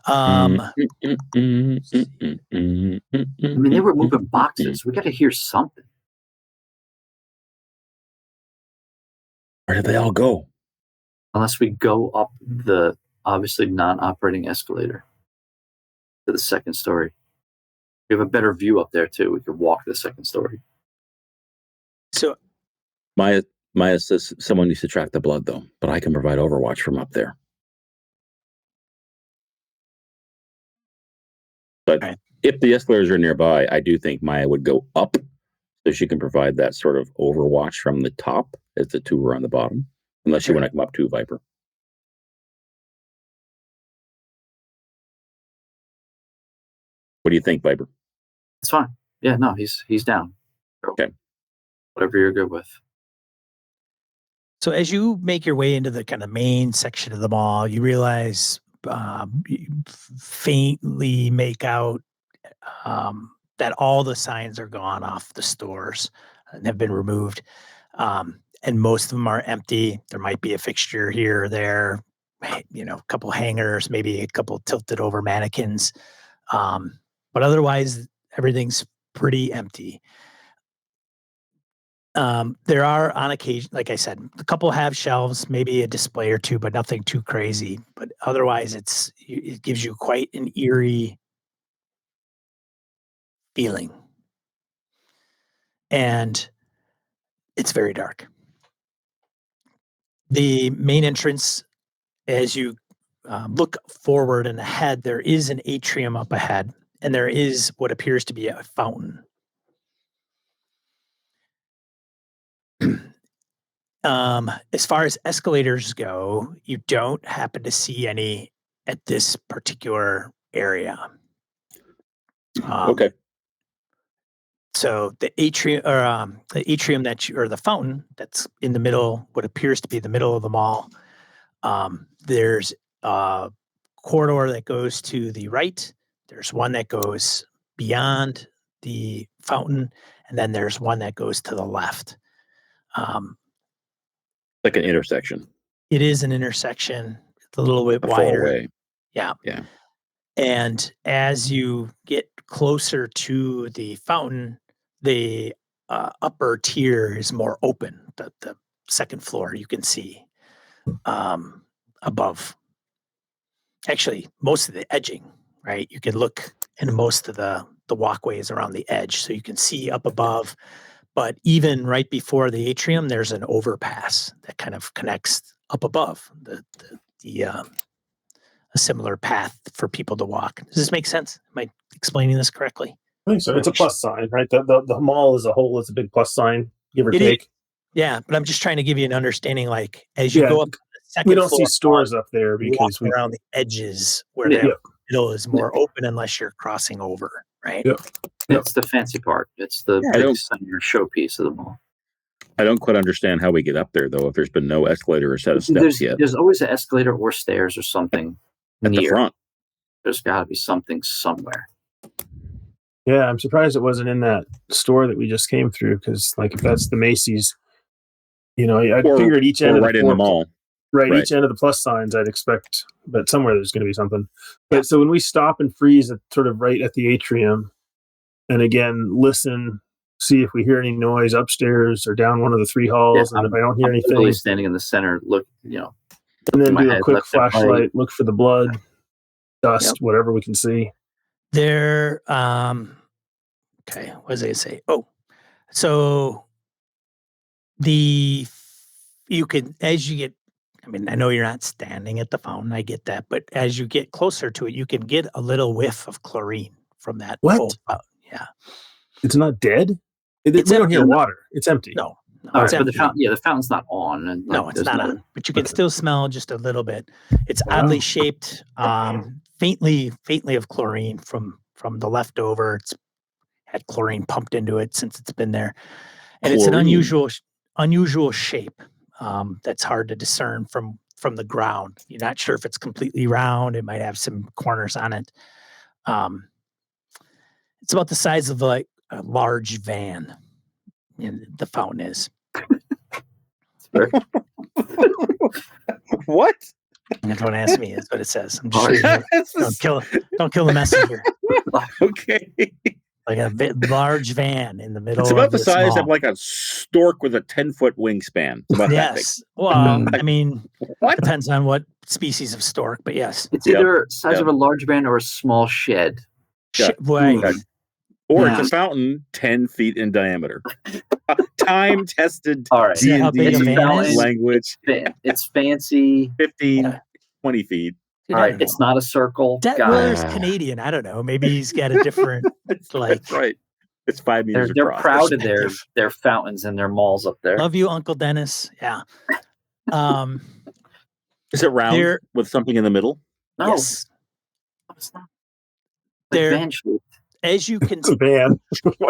S2: I mean, they were moving boxes. We got to hear something.
S4: Where did they all go?
S2: Unless we go up the obviously non-operating escalator to the second story. We have a better view up there too. We could walk to the second story.
S1: So
S4: Maya says someone needs to track the blood though, but I can provide overwatch from up there. But if the escalators are nearby, I do think Maya would go up so she can provide that sort of overwatch from the top as the two are on the bottom, unless you want to come up to Viper. What do you think, Viper?
S2: It's fine. Yeah, no, he's down.
S4: Okay.
S2: Whatever you're good with.
S1: So as you make your way into the kind of main section of the mall, you realize you faintly make out that all the signs are gone off the stores and have been removed. And most of them are empty. There might be a fixture here or there, a couple hangers, maybe a couple tilted over mannequins. But otherwise, everything's pretty empty. There are on occasion, like I said, a couple have shelves, maybe a display or two, but nothing too crazy. But otherwise, it gives you quite an eerie feeling. And it's very dark. The main entrance, as you look forward and ahead, there is an atrium up ahead, and there is what appears to be a fountain. As far as escalators go, you don't happen to see any at this particular area.
S4: Okay.
S1: So the atrium, or the fountain that's in the middle, what appears to be the middle of the mall. There's a corridor that goes to the right. There's one that goes beyond the fountain, and then there's one that goes to the left.
S4: Like an intersection.
S1: It is an intersection. It's a little bit wider.
S4: Way.
S1: Yeah.
S4: Yeah.
S1: And as you get closer to the fountain, the upper tier is more open. The second floor you can see above. Actually, most of the edging, right? You can look in most of the walkways around the edge, so you can see up above. But even right before the atrium, there's an overpass that kind of connects up above a similar path for people to walk. Does this make sense? Am I explaining this correctly?
S3: I think so. It's a plus sign, right? The mall as a whole is a big plus sign, give or take.
S1: Yeah, but I'm just trying to give you an understanding. Like as you go up the second
S3: we don't
S1: floor,
S3: see stores up there because we
S1: around the edges where the middle is more open unless you're crossing over, right?
S3: Yep.
S2: It's the fancy part. It's the big center showpiece of the mall.
S4: I don't quite understand how we get up there though. If there's been no escalator or set of steps yet,
S2: there's always an escalator or stairs or something
S4: at the front.
S2: There's got to be something somewhere.
S3: Yeah, I'm surprised it wasn't in that store that we just came through because, like, if that's the Macy's, I figured each end of
S4: right in the mall.
S3: Right,
S4: Right.
S3: each end of the plus signs, I'd expect that somewhere there's going to be something. But so when we stop and freeze at sort of right at the atrium, and again listen, see if we hear any noise upstairs or down one of the 3 halls, and if I don't hear anything,
S2: literally standing in the center, look,
S3: and then
S2: my
S3: do a
S2: head
S3: quick
S2: left and right.
S3: flashlight, look for the blood, dust, whatever we can see.
S1: There, okay, what was I gonna say? Oh, so you could, as you get, I mean, I know you're not standing at the fountain, I get that, but as you get closer to it, you can get a little whiff of chlorine from that
S3: What?
S1: old fountain. Yeah.
S3: It's not dead. We
S1: It's
S3: don't hear
S1: empty.
S3: water. It's empty.
S1: No,
S2: All
S1: it's
S2: right, but
S1: empty.
S2: the fountain's not on, and
S1: No, it's not on, but you can still smell just a little bit. It's oddly shaped, faintly of chlorine from the leftover. It's had chlorine pumped into it since it's been there, and it's an unusual shape that's hard to discern from the ground. You're not sure if it's completely round. It might have some corners on it. It's about the size of like a large van. And the fountain is.
S4: What?
S1: Don't ask me. Is what it says. I'm just don't kill the messenger.
S4: Okay.
S1: Like a large van in the middle.
S4: It's about
S1: of
S4: the
S1: this
S4: size
S1: mall.
S4: of like a stork with a 10-foot wingspan. It's about that big.
S1: Yes. Well, I mean,
S4: What?
S1: depends on what species of stork, but yes.
S2: It's either size of a large van or a small shed.
S1: Right.
S4: Or it's a fountain 10 feet in diameter. Time tested.
S2: All right.
S1: Is that how big a van is?
S4: Language.
S2: It's fancy.
S4: 15, 20 feet.
S1: Dude,
S2: All right. It's not a circle.
S1: Willer's Canadian. I don't know. Maybe he's got a different like.
S4: That's right. It's 5 meters
S2: They're
S4: across.
S2: proud of their fountains and their malls up there.
S1: Love you, Uncle Dennis. Yeah.
S4: Is it round with something in the middle?
S2: No.
S1: Yes.
S2: It's not.
S1: They're, as you can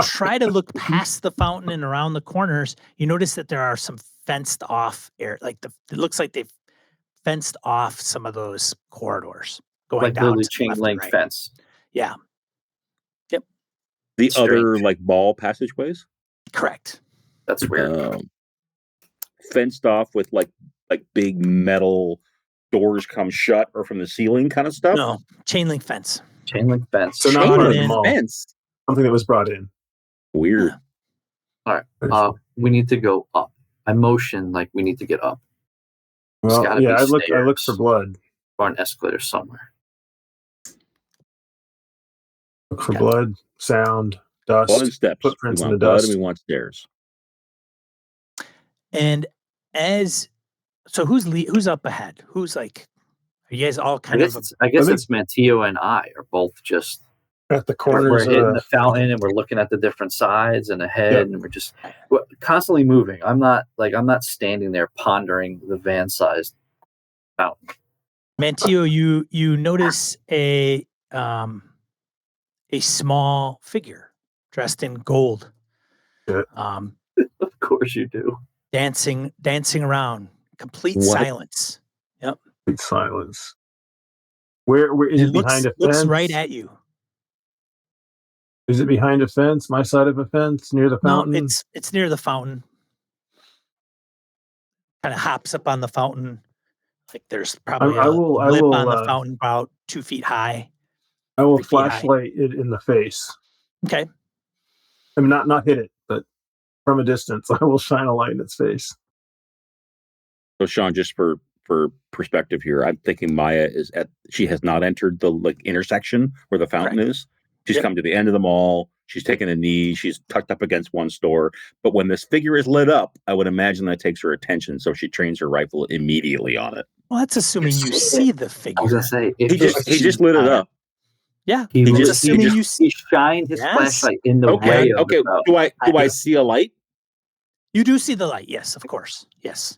S1: try to look past the fountain and around the corners, you notice that there are some fenced off air. Like it looks like they've fenced off some of those corridors going
S2: like
S1: down
S2: literally
S1: to
S2: chain link fence.
S1: Yeah. Yep.
S4: The other like ball passageways?
S1: Correct.
S2: That's weird.
S4: Fenced off with like big metal doors come shut or from the ceiling kind of stuff?
S1: No, chain link fence.
S2: Chain link fence.
S3: So not part of the mall. Something that was brought in.
S4: Weird.
S2: All right. We need to go up. I motion like we need to get up.
S3: Well, yeah, I look for blood.
S2: Or an escalator somewhere.
S3: Look for blood, sound, dust,
S4: blood and steps.
S3: Footprints in the
S4: blood
S3: dust.
S4: And we want stairs.
S1: And so who's up ahead? Who's like, are you guys all kind of?
S2: I guess it's Mantillo and I are both just
S3: at the corners.
S2: We're hitting the fountain and we're looking at the different sides and ahead, and we're constantly moving. I'm not standing there pondering the van-sized fountain.
S1: Mantillo, you notice a small figure dressed in gold.
S2: Of course you do.
S1: Dancing around. Complete silence. Yep.
S3: Complete silence. Where is it behind a fence?
S1: Looks right at you.
S3: Is it behind a fence? My side of a fence near the fountain?
S1: No, it's near the fountain. Kind of hops up on the fountain. Like there's probably a lip on the fountain about 2 feet high.
S3: I will flashlight it in the face.
S1: Okay.
S3: I mean, not hit it, but from a distance, I will shine a light in its face.
S4: So, Sean, just for perspective here, I'm thinking Maya she has not entered the intersection where the fountain is. She's come to the end of the mall. She's taken a knee. She's tucked up against one store. But when this figure is lit up, I would imagine that takes her attention. So she trains her rifle immediately on it.
S1: Well, that's assuming you see the figure.
S2: I was gonna say
S4: he just lit it up.
S1: Yeah,
S2: he shined his flashlight in the way.
S4: Okay. Do I see a light?
S1: You do see the light. Yes, of course. Yes.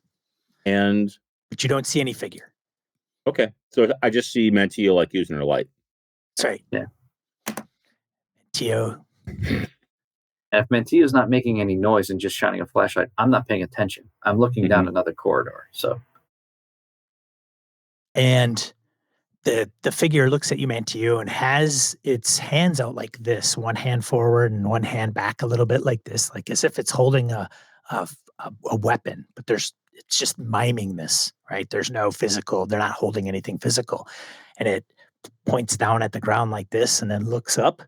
S2: But
S1: you don't see any figure.
S4: Okay, so I just see Mantillo using her light.
S1: That's right.
S2: Yeah.
S1: Mantillo.
S2: If Mantillo's not making any noise and just shining a flashlight, I'm not paying attention. I'm looking down another corridor. So.
S1: And the figure looks at you, Mantillo, and has its hands out like this, one hand forward and one hand back a little bit like this, like as if it's holding a weapon, but there's it's just miming this, right? There's no physical. They're not holding anything physical, and it points down at the ground like this, and then looks up,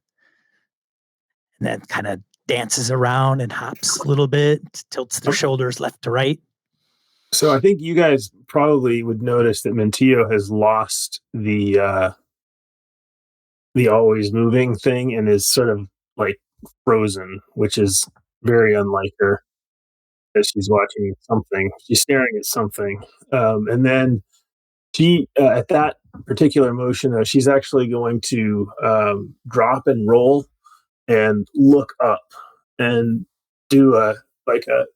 S1: and then kind of dances around and hops a little bit, tilts their shoulders left to right.
S3: So I think you guys probably would notice that Mantillo has lost the always moving thing and is sort of like frozen, which is very unlike her. As she's watching something, she's staring at something, and then she at that particular motion, though, she's actually going to drop and roll and look up and do a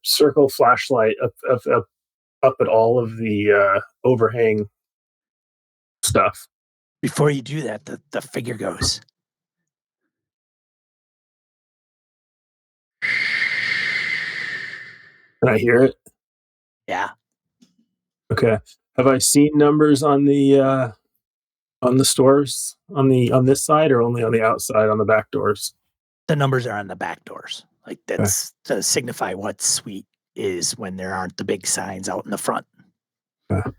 S3: circle flashlight up at all of the overhang stuff.
S1: Before you do that, the figure goes.
S3: Can I hear it?
S1: Yeah.
S3: Okay. Have I seen numbers on the stores on this side, or only on the outside on the back doors?
S1: The numbers are on the back doors. Like that's to signify what suite is when there aren't the big signs out in the front.
S3: Okay.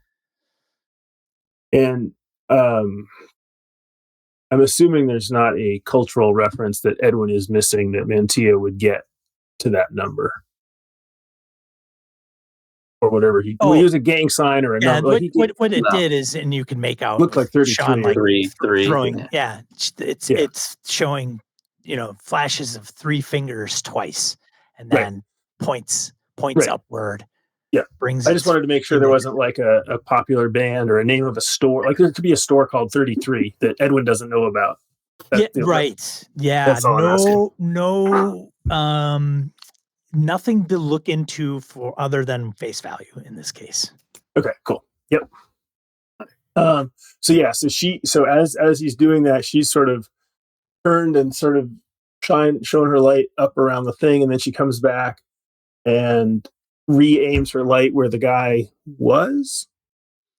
S3: And I'm assuming there's not a cultural reference that Edwin is missing that Mantillo would get to that number. Or whatever he use a gang sign or a number.
S1: What it did is, and you can make out
S3: looked like 33,
S1: Sean, like throwing.
S3: Yeah.
S1: It's showing, flashes of 3 fingers twice, and then points upward.
S3: Yeah,
S1: brings.
S3: I just wanted to make sure there wasn't like a popular band or a name of a store. Like there could be a store called 33 that Edwin doesn't know about.
S1: Right. Yeah. No. Nothing to look into for other than face value in this case.
S3: Okay, cool. Yep. So as he's doing that, she's sort of turned and sort of shown her light up around the thing, and then she comes back and re-aims her light where the guy was.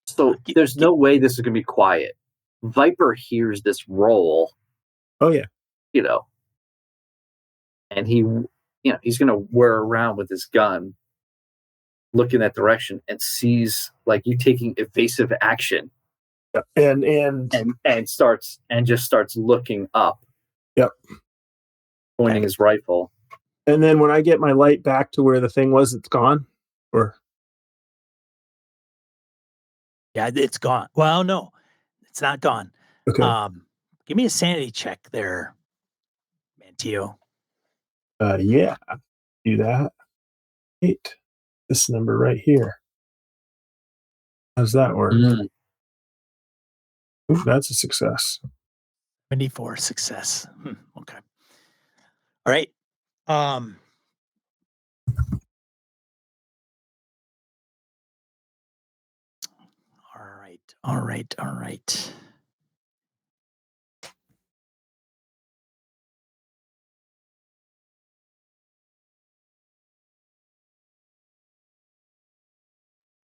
S2: So there's no way this is going to be quiet. Viper hears this roll.
S3: Oh yeah.
S2: And he's going to whir around with his gun, look in that direction, and sees like you taking evasive action.
S3: And
S2: starts looking up.
S3: Yep.
S2: Pointing his rifle.
S3: And then when I get my light back to where the thing was, it's gone? Or
S1: yeah, it's gone. Well, no, it's not gone.
S3: Okay.
S1: Give me a sanity check there, Mantillo.
S3: Yeah, do that. 8. This number right here. How's that work? Ooh, that's a success.
S1: 74 success. Okay. All right. All right.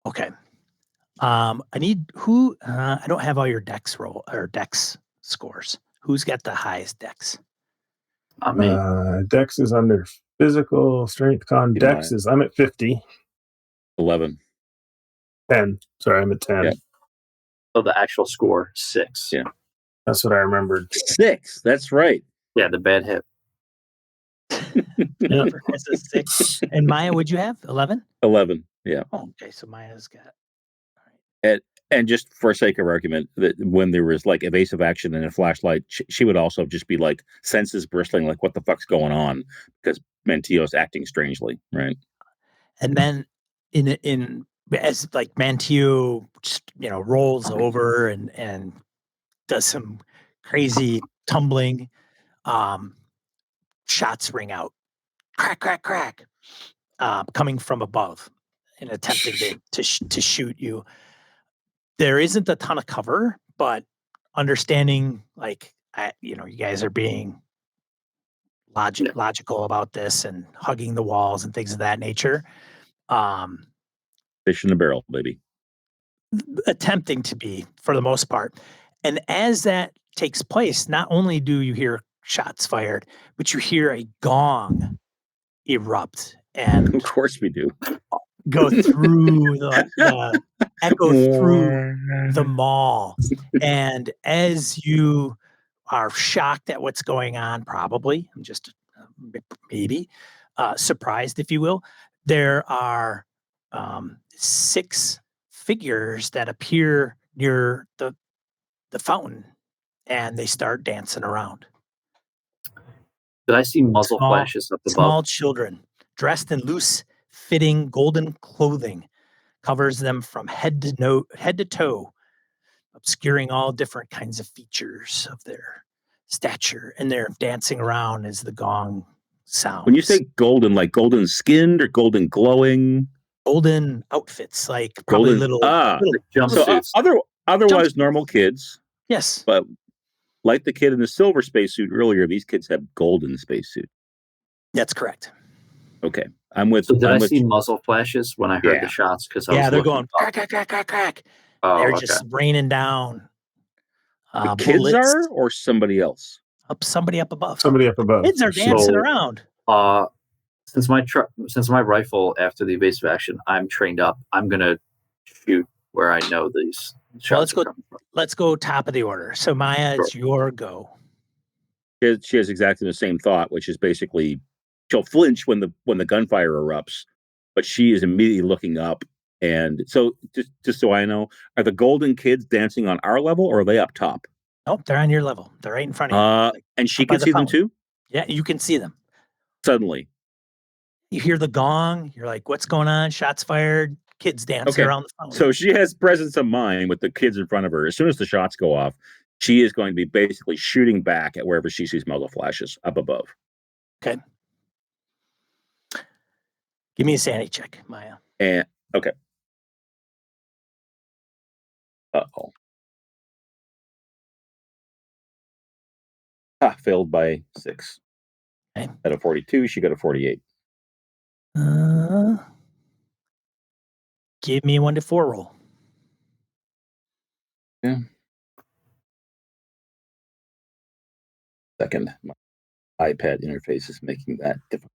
S1: Okay. I need I don't have all your dex scores. Who's got the highest dex?
S3: Dex is under physical, strength, con. Dex is, I'm at 50.
S4: 11.
S3: 10. Sorry, I'm at 10.
S4: Yeah.
S2: So the actual score, 6.
S4: Yeah.
S3: That's what I remembered.
S4: 6. That's right.
S2: Yeah, the bad hit.
S1: Yeah. That's a 6. And Maya, would you have 11?
S4: 11. Yeah.
S1: Oh, okay. So Maya's got.
S4: All right. And just for sake of argument, that when there was like evasive action and a flashlight, she would also just be like senses bristling, like what the fuck's going on, because Mantillo's acting strangely, right?
S1: And then as like Mantillo just, rolls over and does some crazy tumbling, shots ring out, crack, crack, crack, coming from above and attempting to shoot you. There isn't a ton of cover, but understanding you guys are being logical about this and hugging the walls and things of that nature.
S4: Fish in a barrel, baby.
S1: Attempting to be, for the most part. And as that takes place, not only do you hear shots fired, but you hear a gong erupt. And
S4: of course we do.
S1: go through the echo through the mall. And as you are shocked at what's going on, probably, I'm just maybe surprised, if you will, there are 6 figures that appear near the fountain, and they start dancing around.
S2: Did I see muzzle flashes up above?
S1: Small children dressed in loose-fitting golden clothing covers them from head to toe, obscuring all different kinds of features of their stature, and they're dancing around as the gong sounds.
S4: When you say golden, like golden skinned or golden glowing?
S1: Golden outfits, like probably little
S2: jumpsuits.
S4: So otherwise normal kids.
S1: Yes.
S4: But like the kid in the silver spacesuit earlier, these kids have golden spacesuit.
S1: That's correct.
S4: Okay. I'm with.
S2: So did I see muzzle flashes when I heard the shots? Because
S1: they're going crack, crack, crack, crack, crack.
S2: Oh,
S1: they're just raining down.
S4: The kids bullets. Are, or somebody else?
S1: Somebody up above.
S3: Somebody up above.
S1: Kids are dancing around.
S2: Since my rifle after the evasive action, I'm trained up. I'm gonna shoot where I know these shots.
S1: Well, let's go top of the order. So Maya, it's your go.
S4: She has exactly the same thought, which is basically she'll flinch when the gunfire erupts, but she is immediately looking up. And so, just so I know, are the golden kids dancing on our level, or are they up top?
S1: Nope, they're on your level. They're right in front of you.
S4: And she can see them too?
S1: Yeah, you can see them.
S4: Suddenly.
S1: You hear the gong. You're like, what's going on? Shots fired. Kids dancing around the fountain.
S4: So she has presence of mind with the kids in front of her. As soon as the shots go off, she is going to be basically shooting back at wherever she sees muzzle flashes up above.
S1: Okay. Give me a sanity check, Maya.
S4: And okay. Uh-oh. Failed by 6.
S1: Okay.
S4: Out of 42, she got a 48.
S1: Give me a 1 to 4 roll.
S4: Yeah. Second, my iPad interface is making that difficult.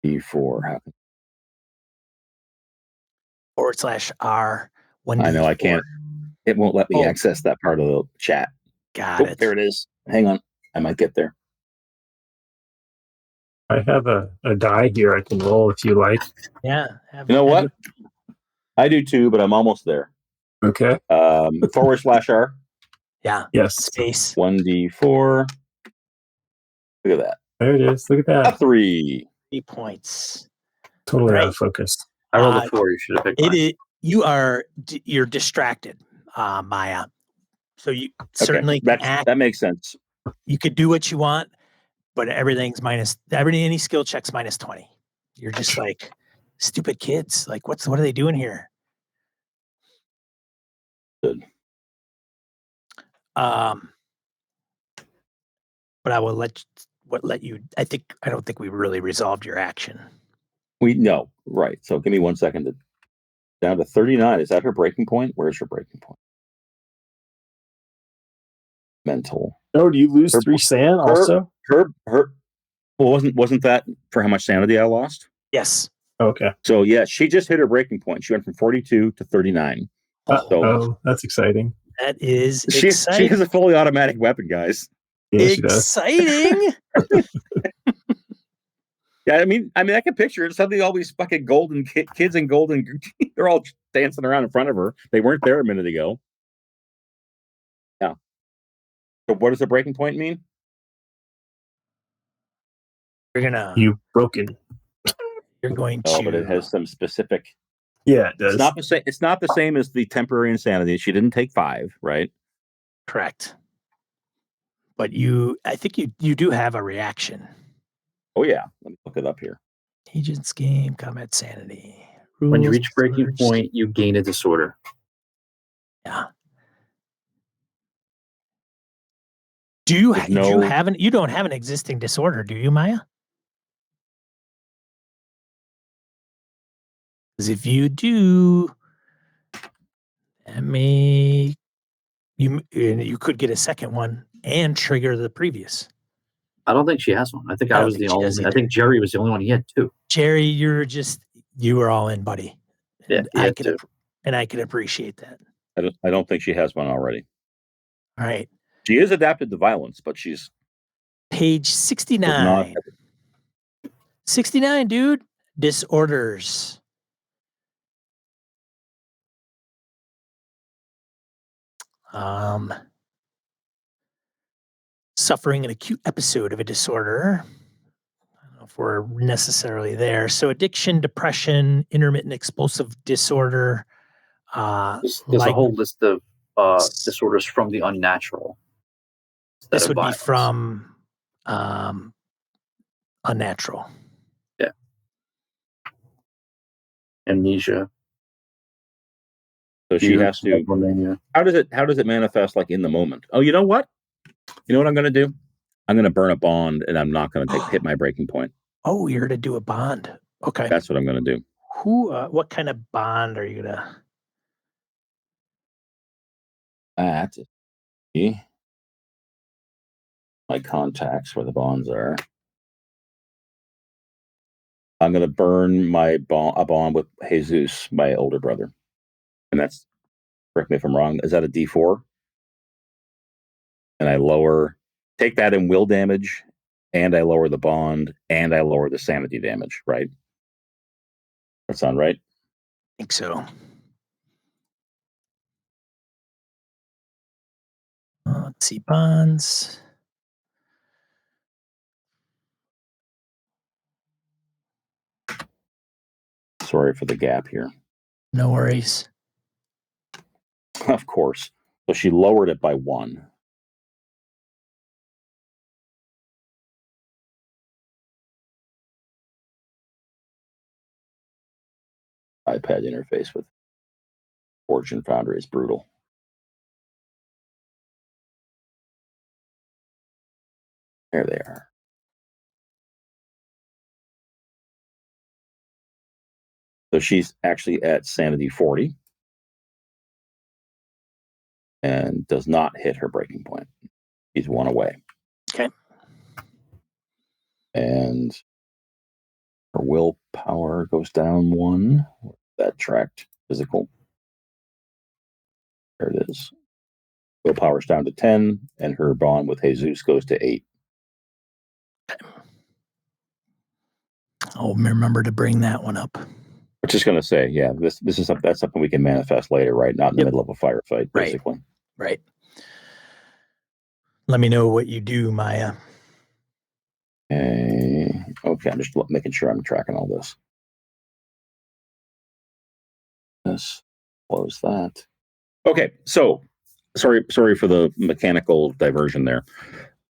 S4: D4
S1: /R.
S4: I know I can't. It won't let me access that part of the chat.
S1: Got it.
S4: There it is. Hang on. I might get there.
S3: I have a die here I can roll if you like.
S1: Yeah.
S4: You know what? I do too, but I'm almost there.
S3: Okay.
S4: /R.
S1: Yeah.
S3: Yes.
S1: Space.
S4: 1d4. Look at that.
S3: There it is. Look at that.
S4: A 3.
S1: 3 points.
S3: Totally out of focus.
S2: I rolled a 4. You should have picked mine.
S1: You're distracted, Maya. So you certainly can act.
S4: That makes sense.
S1: You could do what you want, but everything's any skill checks -20. You're just like stupid kids. Like what are they doing here?
S4: Good.
S1: But I will let you. I don't think we really resolved your action.
S4: No, right. So give me 1 second down to 39. Is that her breaking point? Where's her breaking point? Mental.
S3: Oh, do you lose 3 sand also?
S4: Well, wasn't that for how much sanity I lost?
S1: Yes.
S3: Okay.
S4: So yeah, she just hit her breaking point. She went from 42 to 39.
S3: Oh, that's exciting.
S1: That is
S4: exciting. She has a fully automatic weapon, guys.
S3: Yeah,
S1: exciting.
S4: Yeah, I mean, I can picture it. Suddenly, all these fucking golden kids and golden, they're all dancing around in front of her. They weren't there a minute ago. Yeah. So, what does the breaking point mean?
S3: You've broken.
S1: You're going to.
S4: Oh, but it has some specific.
S3: Yeah, it does.
S4: It's not the same. It's not the same as the temporary insanity. She didn't take 5, right?
S1: Correct. But I think you do have a reaction.
S4: Oh yeah, let me look it up here.
S1: Agent's game, combat sanity. Rules,
S2: when you reach breaking point, you gain a disorder.
S1: Yeah. You don't have an existing disorder, do you, Maya? Because if you do, you could get a second one and trigger the previous.
S2: I don't think she has one. I think I was the only. I think Jerry was the only one. He had 2.
S1: Jerry, You were all in, buddy.
S2: Yeah,
S1: And
S2: he
S1: I
S2: had
S1: can
S2: to.
S1: and I can appreciate that.
S4: I don't think she has one already.
S1: All right.
S4: She is adapted to violence, but she's
S1: Page
S4: does not
S1: 69.
S4: have it.
S1: 69, dude. Disorders. Suffering an acute episode of a disorder. I don't know if we're necessarily there. So addiction, depression, intermittent explosive disorder.
S2: There's
S1: Like
S2: a whole list of disorders from the unnatural. instead
S1: this
S2: of
S1: would be
S2: violence.
S1: from unnatural.
S2: Yeah. Amnesia.
S4: So she has to.
S2: Hypomania.
S4: How does it manifest like in the moment? Oh, you know what? You know what I'm going to do? I'm going to burn a bond, and I'm not going to hit my breaking point.
S1: Oh, you're to do a bond. Okay.
S4: That's what I'm going to do.
S1: Who? What kind of bond are you gonna?
S4: That's my contacts where the bonds are. I'm going to burn a bond with Jesus, my older brother, and that's. Correct me if I'm wrong. Is that a D4? And I take that in will damage, and I lower the bond, and I lower the sanity damage. Right? That sound right?
S1: I think so. Let's see, bonds.
S4: Sorry for the gap here.
S1: No worries.
S4: Of course. So she lowered it by 1. iPad interface with Fortune Foundry is brutal. There they are. So she's actually at sanity 40 and does not hit her breaking point. She's 1 away.
S1: Okay.
S4: And her willpower goes down 1. That tracked physical. There it is. Willpower's down to 10, and her bond with Jesus goes to 8.
S1: I'll remember to bring that one up.
S4: I'm just going to say, yeah, this is that's something we can manifest later, right? Not in the middle of a firefight, basically.
S1: Right. Let me know what you do, Maya.
S4: Okay, I'm just making sure I'm tracking all this. Let's close that. Okay, so sorry for the mechanical diversion there.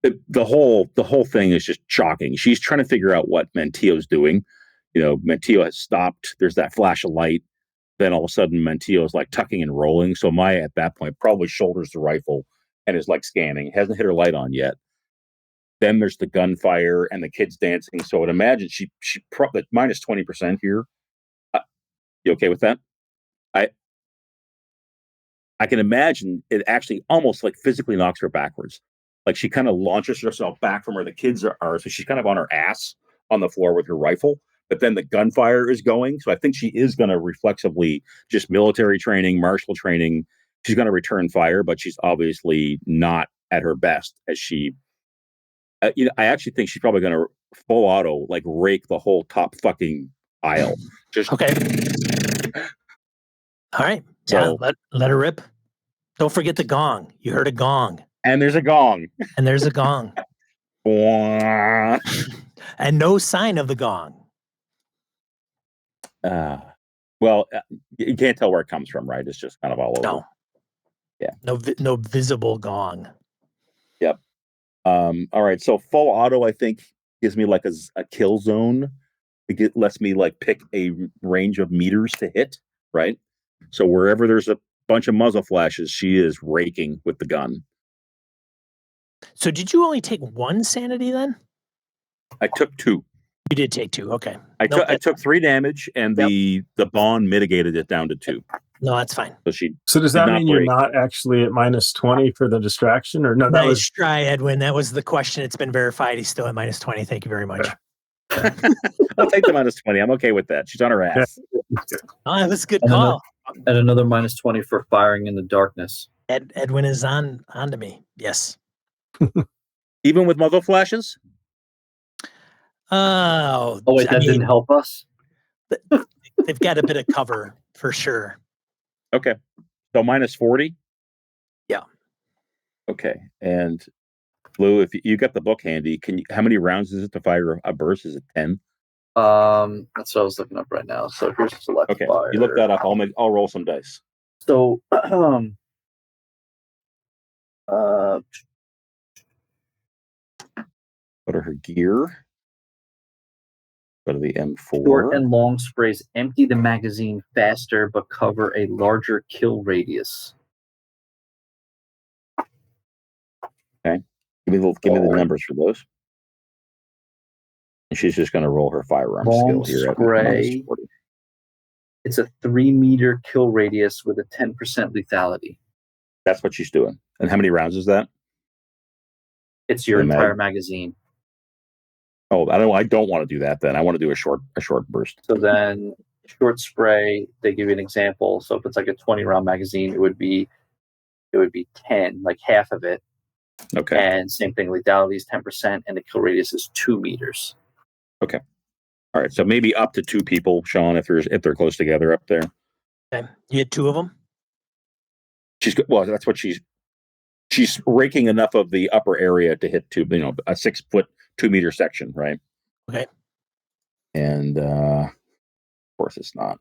S4: The whole thing is just shocking. She's trying to figure out what Mantillo's doing. Mantillo has stopped. There's that flash of light. Then all of a sudden, Mantillo is like tucking and rolling. So Maya, at that point, probably shoulders the rifle and is like scanning. Hasn't hit her light on yet. Then there's the gunfire and the kids dancing. So I'd imagine she probably minus 20% here. You okay with that? I can imagine it actually almost like physically knocks her backwards. Like she kind of launches herself back from where the kids are. So she's kind of on her ass on the floor with her rifle. But then the gunfire is going. So I think she is going to reflexively, just military training, martial training. She's going to return fire, but she's obviously not at her best as she. I actually think she's probably going to full auto, like rake the whole top fucking aisle. Just
S1: okay. All right.
S4: So
S1: let her rip. Don't forget the gong. You heard a gong.
S4: And there's a gong.
S1: And there's a gong. And no sign of the gong.
S4: Well, you can't tell where it comes from, right? It's just kind of all over.
S1: No.
S4: Yeah.
S1: No visible gong.
S4: Yep. All right. So full auto, I think, gives me like a kill zone. It lets me like pick a range of meters to hit, right? So wherever there's a bunch of muzzle flashes, she is raking with the gun.
S1: So did you only take 1 sanity then?
S4: I took 2.
S1: You did take 2. Okay.
S4: I took 3 damage, and the bond mitigated it down to 2.
S1: No, that's fine.
S3: So does that mean you're not actually at minus 20 for the distraction, or no? That
S1: Nice
S3: was
S1: try, Edwin. That was the question. It's been verified. He's still at minus 20. Thank you very much.
S4: I'll take the minus 20. I'm okay with that. She's on her ass.
S1: Oh, that was a good
S2: And
S1: call.
S2: And another minus 20 for firing in the darkness.
S1: Edwin is on to me. Yes.
S4: Even with muzzle flashes?
S1: Oh,
S2: wait, that didn't help us?
S1: They've got a bit of cover for sure.
S4: Okay. So minus 40?
S1: Yeah.
S4: Okay. And Lou, if you got the book handy, how many rounds is it to fire a burst? Is it 10?
S2: That's what I was looking up right now. So here's select
S4: Okay.
S2: fire.
S4: You look that up. I'll roll some dice.
S2: So
S4: Go to her gear. Go to the M4.
S2: Short and long sprays empty the magazine faster but cover a larger kill radius.
S4: Okay. Give me the numbers for those. And she's just going to roll her firearm
S2: Long
S4: skill here.
S2: spray. It's a 3-meter kill radius with a 10% lethality.
S4: That's what she's doing. And how many rounds is that?
S2: It's your entire magazine.
S4: Oh, I don't want to do that then. I want to do a short burst.
S2: So then short spray, they give you an example. So if it's like a 20-round magazine, it would be 10, like half of it.
S4: Okay.
S2: And same thing, lethality is 10% and the kill radius is 2 meters.
S4: Okay. All right. So maybe up to 2 people, Sean, if they're close together up there.
S1: Okay. You had 2 of them?
S4: That's what she's raking enough of the upper area to hit 2, a 6-foot, 2-meter section, right?
S1: Okay.
S4: And of course it's not.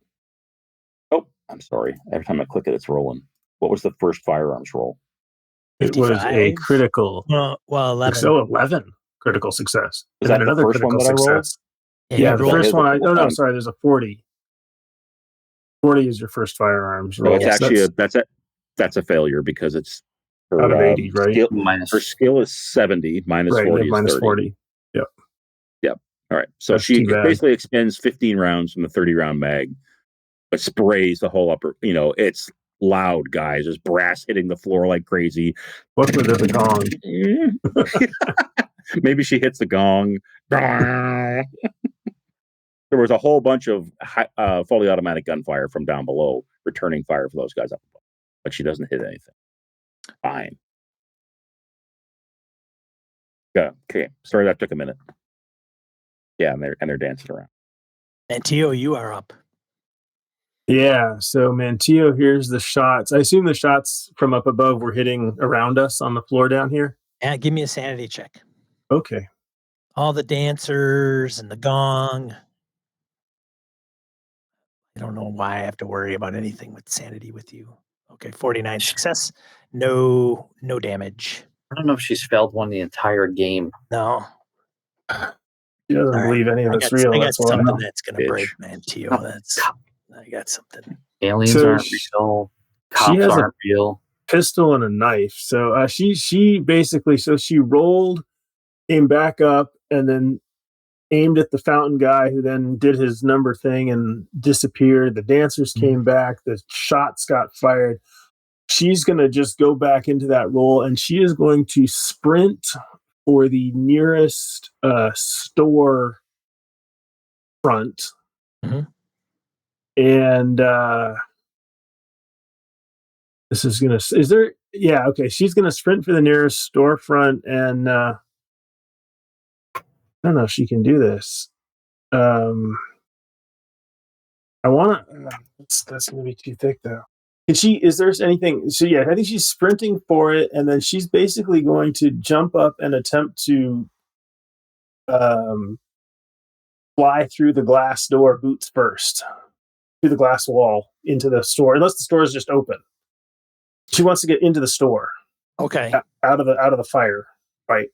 S4: Oh, I'm sorry. Every time I click it, it's rolling. What was the first firearms roll?
S3: It was a critical.
S1: 11.
S3: So 11 critical success.
S4: Is that
S3: another
S4: the first one that I rolled?
S3: Yeah, the first one. No, sorry. There's a 40. 40 is your first firearms roll.
S4: No, it's actually that's a failure because it's her,
S3: out of 80, right?
S4: Her skill is 70, minus 40 is
S3: minus
S4: 30.
S3: 40. Yep.
S4: All right. So she basically expends 15 rounds from the 30-round mag, but sprays the whole upper. It's loud, guys. There's brass hitting the floor like crazy.
S3: What was the gong?
S4: Maybe she hits the gong. There was a whole bunch of fully automatic gunfire from down below, returning fire for those guys up above, but she doesn't hit anything. Fine. Okay. Sorry, that took a minute. Yeah, and they're dancing around.
S1: Mantillo, you are up.
S3: Yeah, so Mantillo hears the shots. I assume the shots from up above were hitting around us on the floor down here.
S1: Yeah, give me a sanity check.
S3: Okay.
S1: All the dancers and the gong. I don't know why I have to worry about anything with sanity with you. Okay, 49 success. No damage.
S2: I don't know if she's failed one the entire game.
S1: No.
S3: She doesn't believe any of it's real.
S1: I got
S3: That's
S1: something that's going to break Mantillo. I got something.
S2: Aliens aren't real. Cops aren't real.
S3: Pistol and a knife. So she basically, she rolled, came back up, and then aimed at the fountain guy, who then did his number thing and disappeared. The dancers came back. The shots got fired. She's going to just go back into that role, and she is going to sprint for the nearest store front.
S1: Mm-hmm.
S3: And this is going to, okay. She's going to sprint for the nearest storefront, and I don't know if she can do this. I want to, that's going to be too thick though. Is there anything? So yeah, I think she's sprinting for it, and then she's basically going to jump up and attempt to fly through the glass door boots first, through the glass wall into the store, unless the store is just open. She wants to get into the store.
S1: Okay.
S3: Out of the fire fight.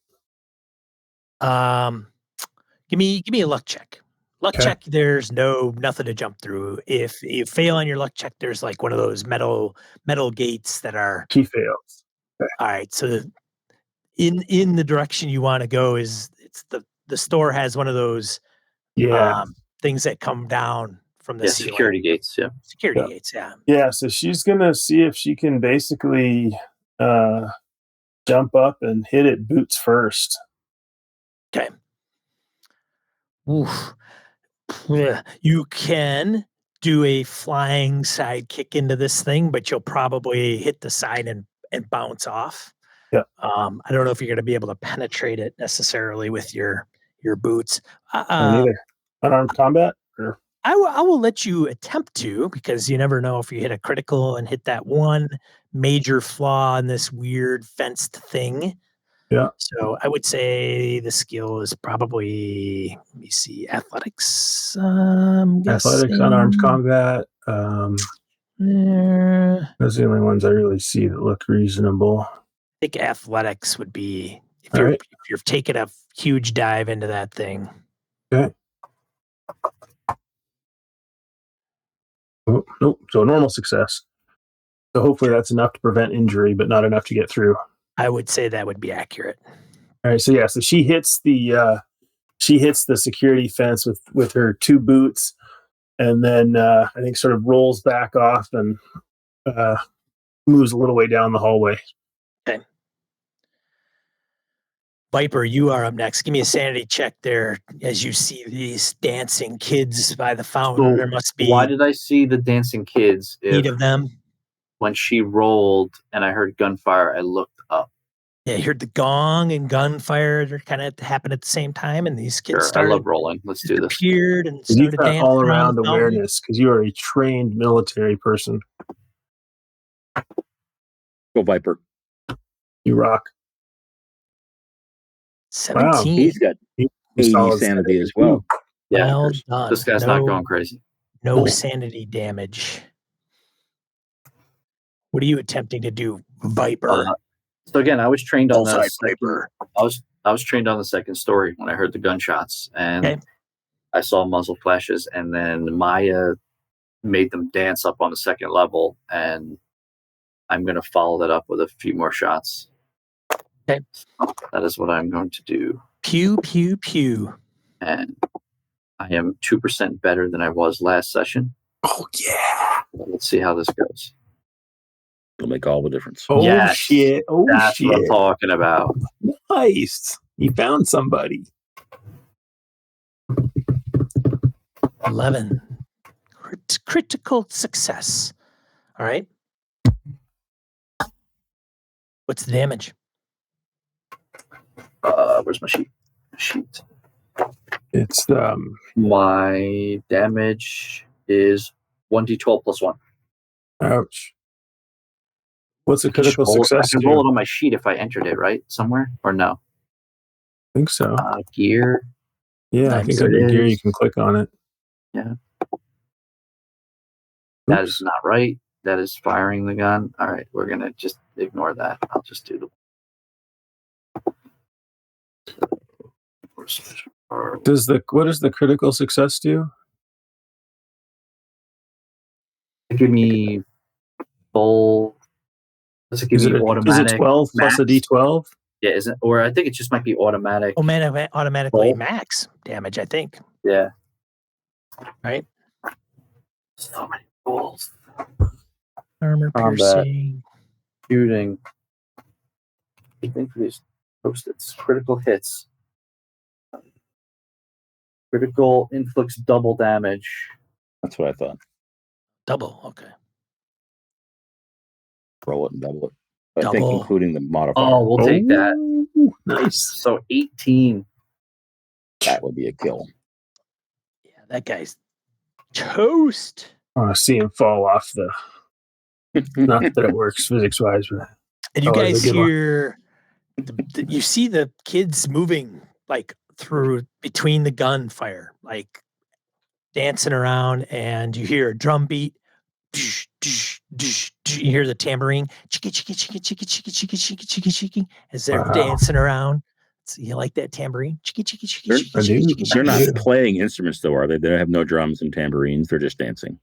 S1: Give me a luck check. Check, there's nothing to jump through. If you fail on your luck check, there's like one of those metal gates that are.
S3: She fails.
S1: Okay. All right. So in the direction you want to go it's the store has one of those things that come down from the ceiling.
S2: Security gates. Yeah.
S1: Security gates. Yeah.
S3: Yeah. So she's gonna see if she can basically jump up and hit it boots first.
S1: Okay. Oof. Yeah. You can do a flying side kick into this thing, but you'll probably hit the side and bounce off.
S3: Yeah.
S1: I don't know if you're going to be able to penetrate it necessarily with your boots.
S3: Neither. Unarmed combat? Or?
S1: I will let you attempt to, because you never know if you hit a critical and hit that one major flaw in this weird fenced thing.
S3: Yeah.
S1: So I would say the skill is probably, let me see, athletics.
S3: Athletics, unarmed combat. Those are the only ones I really see that look reasonable.
S1: I think athletics would be, if
S3: All right.
S1: you're taking a huge dive into that thing.
S3: Okay. Oh, nope. So a normal success. So hopefully that's enough to prevent injury, but not enough to get through.
S1: I would say that would be accurate.
S3: All right. So yeah. So she hits the security fence with her two boots, and then I think sort of rolls back off and moves a little way down the hallway.
S1: Okay. Viper, you are up next. Give me a sanity check there as you see these dancing kids by the fountain.
S2: So
S1: there must be
S2: why did I see the dancing kids?
S1: 8 of them.
S2: When she rolled and I heard gunfire, I looked up.
S1: Yeah, you heard the gong and gunfire. They're kind of happened at the same time, and these kids
S2: Sure, I love rolling. Let's do this.
S1: Appeared and
S3: You've
S1: started
S3: got
S1: dancing
S3: all
S1: around
S3: around
S1: the fountain.
S3: awareness because you are a trained military person.
S4: Go Viper.
S3: You rock.
S1: 17.
S3: Wow.
S4: He's got 80
S3: Solid
S4: sanity as well.
S2: Yeah,
S1: Well
S2: 'cause
S1: done.
S2: this guy's not going crazy.
S1: No
S3: Cool.
S1: sanity damage. What are you attempting to do, Viper?
S2: So again, I was trained on the
S1: Bullseye
S2: second,
S1: Viper.
S2: I was trained on the second story when I heard the gunshots, and
S1: Okay.
S2: I saw muzzle flashes, and then Maya made them dance up on the second level, and I'm going to follow that up with a few more shots.
S1: Okay.
S2: So that is what I'm going to do.
S1: Pew, pew, pew.
S2: And I am 2% better than I was last session.
S3: Oh, yeah.
S2: Let's see how this goes.
S4: It'll make all the difference.
S3: Oh,
S2: Yes.
S3: shit. Oh,
S2: That's
S3: shit.
S2: what I'm talking about.
S3: Nice. You found somebody.
S1: 11. Critical success. All right. What's the damage?
S2: Where's my sheet?
S3: It's
S2: My damage is 1d12 plus 1.
S3: ouch. What's a critical
S2: I
S3: success?
S2: can roll it on my sheet if I entered it, right? Somewhere? Or no?
S3: I think so.
S2: Gear.
S3: Yeah, I think under gear you can click on it.
S2: Yeah.
S3: Oops.
S2: That is not right. That is firing the gun. All right, we're going to just ignore that. I'll just do the...
S3: What does the critical success do?
S2: Give me full... Does it give me automatic?
S3: Is it 12 plus a d12?
S2: Yeah, isn't, or I think it just might be automatic.
S1: Oh, man, automatically
S2: Roll.
S1: max damage, I think.
S2: Yeah.
S1: Right?
S2: So many rolls.
S1: Armor
S2: Combat.
S1: piercing.
S2: Shooting. I think for these post-its. Critical hits. Critical inflicts double damage.
S4: That's what I thought.
S1: Double. Okay.
S4: Roll it and double it. I
S1: Double.
S4: think including the modifier.
S2: Oh, we'll take that.
S3: Nice.
S2: So 18.
S4: That would be a kill.
S1: Yeah, that guy's toast.
S3: I want to see him fall off the... Not that it works physics-wise, but...
S1: And you
S3: Oh,
S1: guys
S3: that's a good one.
S1: hear, you see the kids moving like through between the gunfire, like dancing around, and you hear a drum beat. You hear the tambourine, as they're dancing around. So you like that tambourine?
S4: They're not playing instruments, though, are they? They have no drums and tambourines. They're just dancing.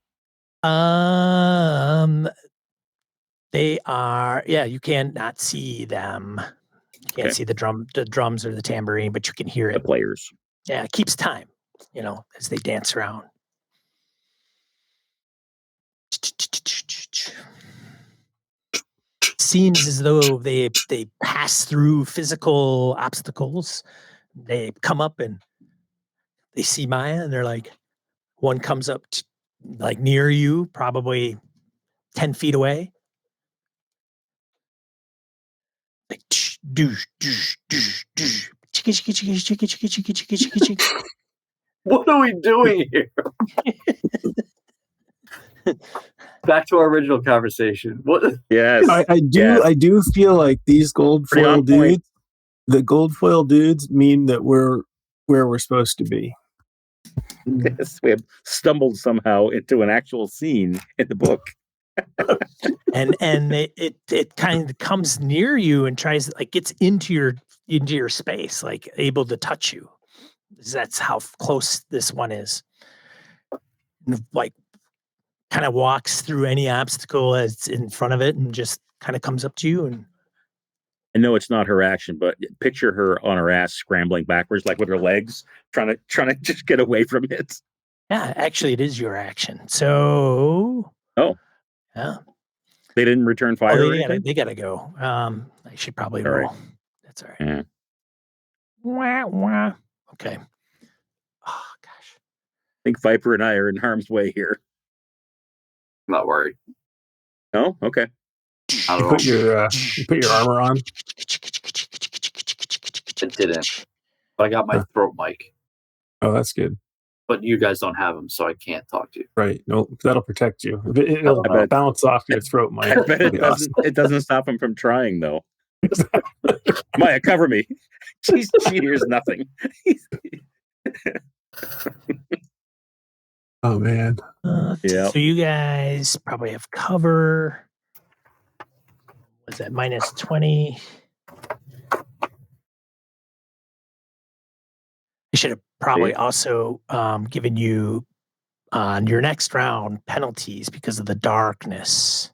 S1: They are. Yeah, you cannot see them. You can't see the drums or the tambourine, but you can hear it.
S4: The players.
S1: Yeah, it keeps time, as they dance around. Seems as though they pass through physical obstacles. They come up and they see Maya and they're like, one comes up like near you, probably 10 feet away. Like, doosh, doosh, doosh, doosh. Chicka, chicka, chicka, chicka, chicka, chicka, chicka, chicka, chicka.
S2: What are we doing here? Back to our original conversation. What?
S4: Yes.
S3: I do feel like these gold
S4: Pretty
S3: foil
S4: on point.
S3: dudes, the gold foil dudes, mean that we're where we're supposed to be.
S4: Yes, we have stumbled somehow into an actual scene in the book.
S1: and it kind of comes near you and tries like gets into your space, like able to touch you. That's how close this one is. And, like, kind of walks through any obstacle that's in front of it and just kind of comes up to you. And
S4: I know it's not her action, but picture her on her ass scrambling backwards, like with her legs, trying to just get away from it.
S1: yeah, actually, it is your action. So,
S4: Oh,
S1: yeah.
S4: they didn't return fire or anything?
S1: They gotta go. I should probably
S4: All
S1: roll.
S4: right.
S1: That's all right.
S4: Yeah.
S1: Wah, wah. Okay. Oh gosh.
S4: I think Viper and I are in harm's way here.
S2: I'm not worried.
S4: No? Okay.
S2: I
S3: You
S2: don't
S3: put
S2: know.
S3: your armor on.
S2: It didn't. But I got my throat mic.
S3: Oh, that's good.
S2: But you guys don't have them, so I can't talk to you.
S3: Right. No, that'll protect you. It'll
S4: I bet-
S3: bounce off your throat mic.
S4: I bet
S3: It'll
S4: it
S3: be
S4: doesn't. It doesn't stop him from trying, though. Maya, cover me. She hears nothing.
S3: Oh man.
S4: Yeah.
S1: So you guys probably have cover. Was that minus 20? I should have probably also given you on your next round penalties because of the darkness.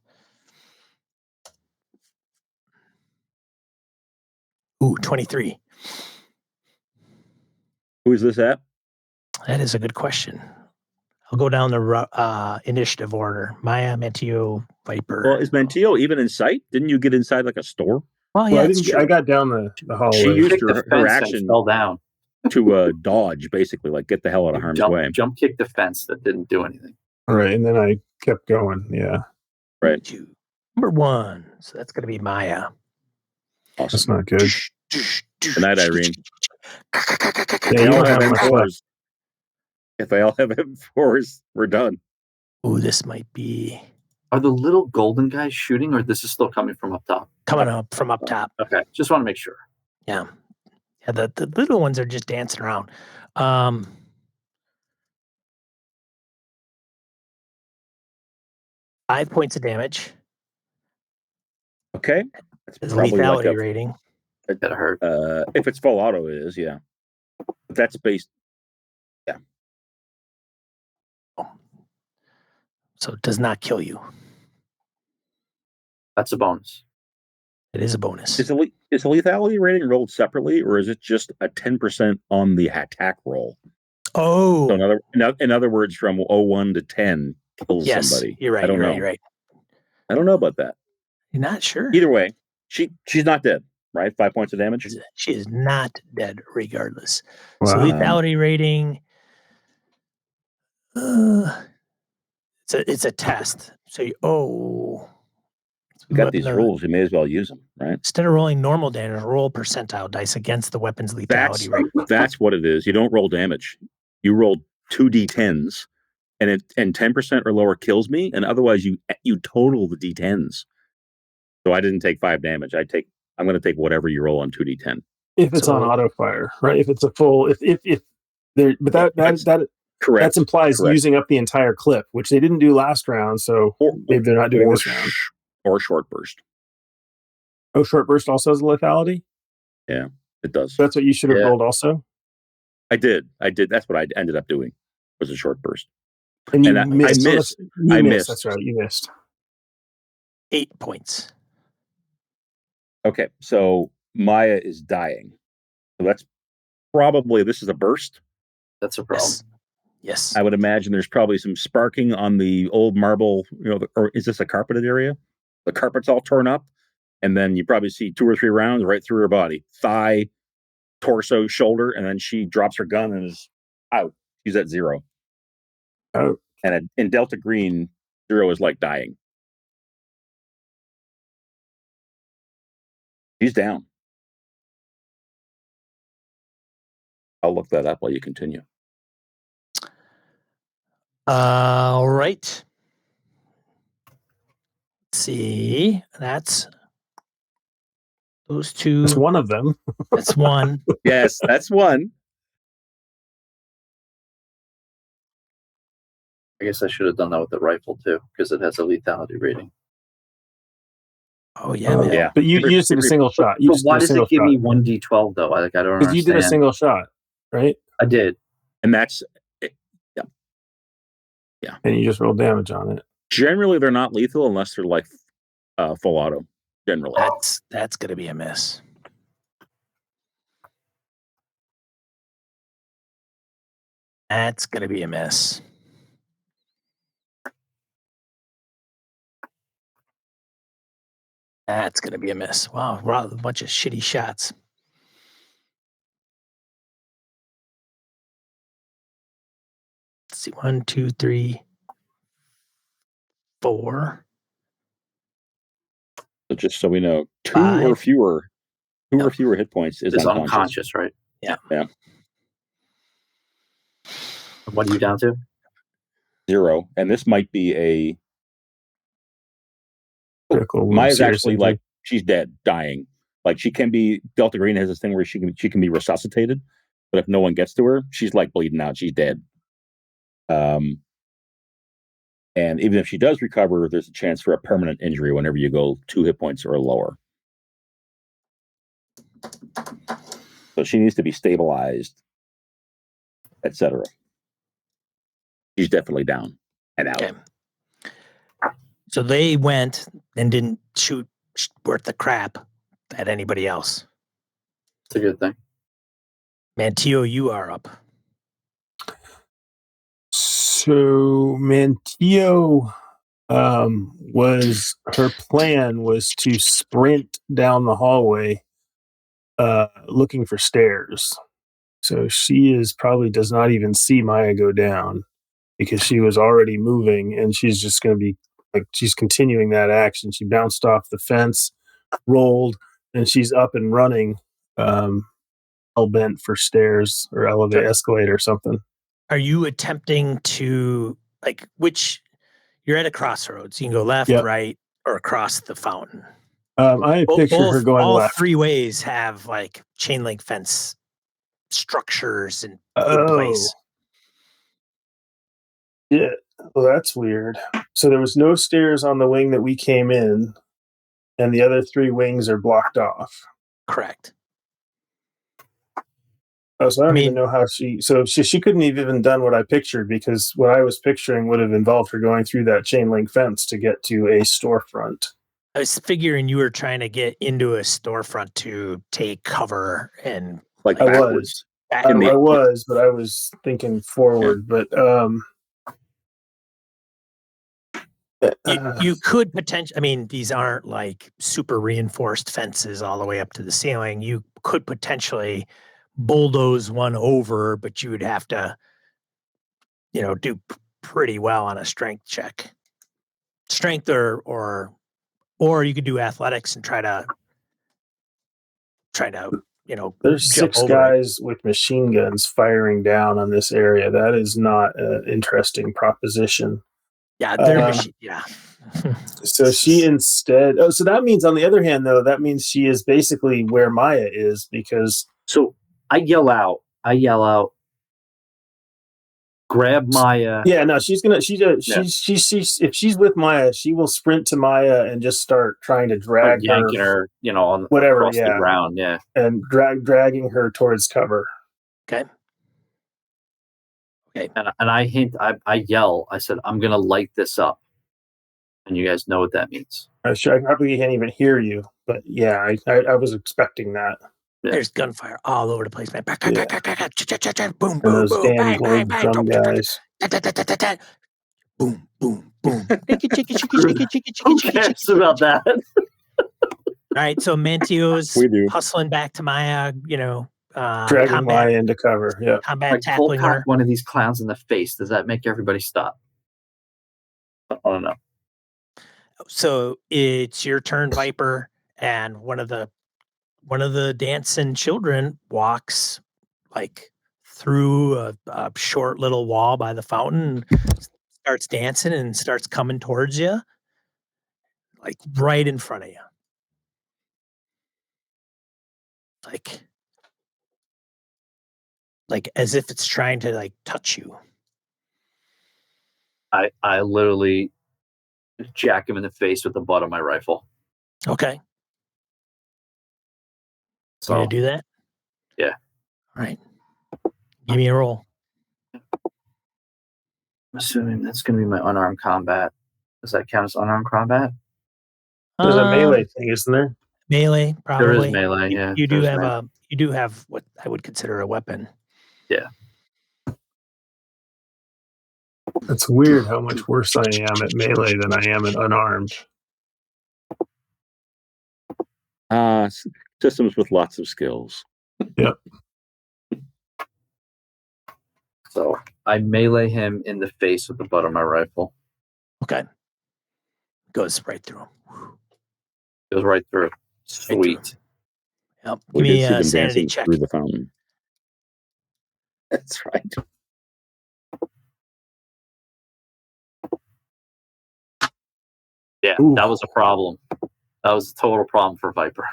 S1: Ooh, 23.
S4: Who is this at?
S1: That is a good question. I'll go down the initiative order. Maya, Mantillo, Viper.
S4: Well, is Mantillo even in sight? Didn't you get inside like a store?
S1: Well, yeah,
S3: Well,
S1: it's true.
S3: I got down the hallway.
S4: She used
S2: Kicked the
S4: her
S2: fence and
S4: action
S2: fell down.
S4: to dodge, basically, like get the hell out of harm's way.
S2: Jump kicked the fence that didn't do anything.
S3: All right, and then I kept going. Yeah,
S4: Right.
S1: Number 1. So that's going to be Maya.
S3: that's
S4: Awesome.
S3: not good.
S4: Good night, Irene.
S3: Yeah,
S4: They
S3: you
S4: all
S3: don't
S4: have
S3: have much left.
S4: M4s. If they all have M4s, we're done.
S1: Ooh, this might be
S2: Are the little golden guys shooting, or this is still coming from up top?
S1: coming up from up top.
S2: Okay, just want to make sure.
S1: Yeah. Yeah, the little ones are just dancing around. 5 points of damage.
S4: Okay. That's
S1: Is
S4: probably
S1: lethality
S4: like
S1: rating.
S2: That hurt.
S4: if it's full auto, it is, yeah. But that's based.
S1: So it does not kill you.
S2: That's a bonus.
S1: It is a bonus.
S4: Is the lethality rating rolled separately, or is it just a 10% on the attack roll?
S1: Oh,
S4: So in other words, from 01 to 10 kills
S1: yes,
S4: somebody.
S1: you're right.
S4: I don't
S1: You're
S4: know.
S1: right. You're right.
S4: I don't know about that.
S1: You're not sure.
S4: Either way, she's not dead, right? 5 points of damage.
S1: She is not dead, regardless.
S3: Wow.
S1: So lethality rating. It's a test. So
S4: You got these rules. You may as well use them, right?
S1: Instead of rolling normal damage, roll percentile dice against the weapon's lethality rate.
S4: That's what it is. You don't roll damage. You roll 2d10s, and 10% or lower kills me, and otherwise you total the d10s. So I didn't take 5 damage. I'm going to take whatever you roll on 2d10.
S3: If it's on auto fire, right? If it's a full, if there, but that
S4: Correct.
S3: that implies
S4: Correct.
S3: using up the entire clip, which they didn't do last round. So maybe they're not doing this round.
S4: Or short burst.
S3: Oh, short burst also has a lethality.
S4: Yeah, it does.
S3: That's what you should have rolled also.
S4: I did. That's what I ended up doing. Was a short burst.
S3: And you
S4: I
S3: missed.
S4: I missed.
S3: That's right. You missed.
S1: 8 points.
S4: Okay, so Maya is dying. So that's probably, this is a burst.
S2: That's a problem.
S1: Yes.
S4: I would imagine there's probably some sparking on the old marble, or is this a carpeted area? The carpet's all torn up, and then you probably see 2 or 3 rounds right through her body, thigh, torso, shoulder, and then she drops her gun and is out. She's at 0.
S3: Oh.
S4: And in Delta Green, 0 is like dying. She's down. I'll look that up while you continue.
S1: All right. Let's see. That's those two.
S3: That's one of them.
S1: That's one.
S4: Yes, that's one.
S2: I guess I should have done that with the rifle too, because it has a lethality rating.
S1: Oh yeah, man.
S4: Yeah.
S3: But you just did a single shot. You
S2: But
S3: just
S2: why
S3: did a
S2: does
S3: single
S2: it give
S3: shot.
S2: me 1d12 though? I don't understand.
S3: You did a single shot, right?
S2: I did.
S4: And that's
S3: And you just rolled damage on it.
S4: generally they're not lethal unless they're like full auto. Generally,
S1: That's gonna be a miss. That's gonna be a miss. That's gonna be a miss. Wow, a bunch of shitty shots. Let's see, 1, 2, 3, 4.
S4: so just so we know, 2
S1: 5.
S4: or fewer
S1: Yep.
S4: hit points is
S2: It's
S4: unconscious.
S2: unconscious, right?
S1: Yeah.
S4: Yeah.
S2: What are you down to?
S4: 0, and this might be a.
S3: Critical wound,
S4: Maya's
S3: serious
S4: actually
S3: injury.
S4: like she's dead, dying. Like she can be. Delta Green has this thing where she can be resuscitated, but if no one gets to her, she's like bleeding out. She's dead. And even if she does recover, there's a chance for a permanent injury whenever you go 2 hit points or lower. So she needs to be stabilized, etc. She's definitely down and out.
S1: Okay. So they went and didn't shoot worth the crap at anybody else.
S2: It's a good thing.
S1: Mantillo, you are up.
S3: So Mantillo was her plan was to sprint down the hallway looking for stairs. So she probably does not even see Maya go down because she was already moving and she's just going to be like she's continuing that action. She bounced off the fence, rolled, and she's up and running hell bent for stairs or escalator or something.
S1: Are you attempting to you're at a crossroads. You can go left,
S3: Yep.
S1: right, or across the fountain.
S3: I picture her going
S1: all
S3: left.
S1: 3 ways have like chain link fence structures in
S3: Oh,
S1: place.
S3: yeah. Well, that's weird. So there was no stairs on the wing that we came in, and the other 3 wings are blocked off.
S1: Correct.
S3: Oh, so I don't even know how she couldn't have even done what I pictured because what I was picturing would have involved her going through that chain link fence to get to a storefront.
S1: I was figuring you were trying to get into a storefront to take cover and
S4: Like
S3: I
S4: backwards.
S3: was, but I was thinking forward.
S4: Yeah.
S3: But
S1: you could potentially, I mean, these aren't like super reinforced fences all the way up to the ceiling. You could potentially bulldoze one over, but you would have to, do pretty well on a strength check. Strength or you could do athletics and try to
S3: there's 6 guys with machine guns firing down on this area. That is not an interesting proposition.
S1: Yeah, they're yeah.
S3: So she instead. Oh, so that means on the other hand, though, that means she is basically where Maya is because.
S2: So I yell out, grab Maya.
S3: Yeah, no, she's gonna. If she's with Maya, she will sprint to Maya and just start trying to drag
S2: yanking her, on
S3: whatever,
S2: across the ground, yeah,
S3: and dragging her towards cover.
S1: Okay.
S2: And I yell. I said, I'm gonna light this up, and you guys know what that means.
S3: I probably can't even hear you, but yeah, I was expecting that.
S2: Yeah.
S1: There's gunfire all over the place, man.
S3: Yeah.
S1: Boom,
S3: And
S1: boom,
S3: those
S1: boom,
S3: damn
S1: bang, bang,
S3: gold
S1: bang.
S3: drum guys.
S1: Boom, boom, boom.
S2: Who cares about that?
S1: All right, so Mantillo's
S4: We do.
S1: hustling back to Maya,
S3: Dragging my into cover. Yeah.
S1: combat
S2: Like cold
S1: tackling
S2: cock
S1: her.
S2: one of these clowns in the face. Does that make everybody stop? I don't know.
S1: So it's your turn, Viper, and one of the dancing children walks like through a short little wall by the fountain, starts dancing and starts coming towards you, like right in front of you. Like as if it's trying to like touch you.
S2: I literally jack him in the face with the butt of my rifle.
S1: Okay. So you
S2: So
S1: gonna do that?
S2: Yeah.
S1: All right. Give me a roll.
S2: I'm assuming that's going to be my unarmed combat. Does that count as unarmed combat?
S3: There's a melee thing, isn't there?
S1: Melee, probably.
S2: There is melee. Yeah,
S1: You do
S2: there's
S1: have
S2: melee.
S1: you do have what I would consider a weapon.
S2: Yeah.
S3: It's weird how much worse I am at melee than I am at unarmed.
S4: Systems with lots of skills.
S3: Yep.
S2: So I melee him in the face with the butt of my rifle.
S1: Okay. Goes right through him.
S2: Goes right through. Sweet.
S1: Yep.
S4: We
S1: Give
S4: did
S1: me
S4: see
S1: a
S4: them
S1: sanity
S4: dancing
S1: check.
S4: through the fountain. That's right.
S2: Yeah,
S3: Ooh.
S2: that was a problem. That was a total problem for Viper.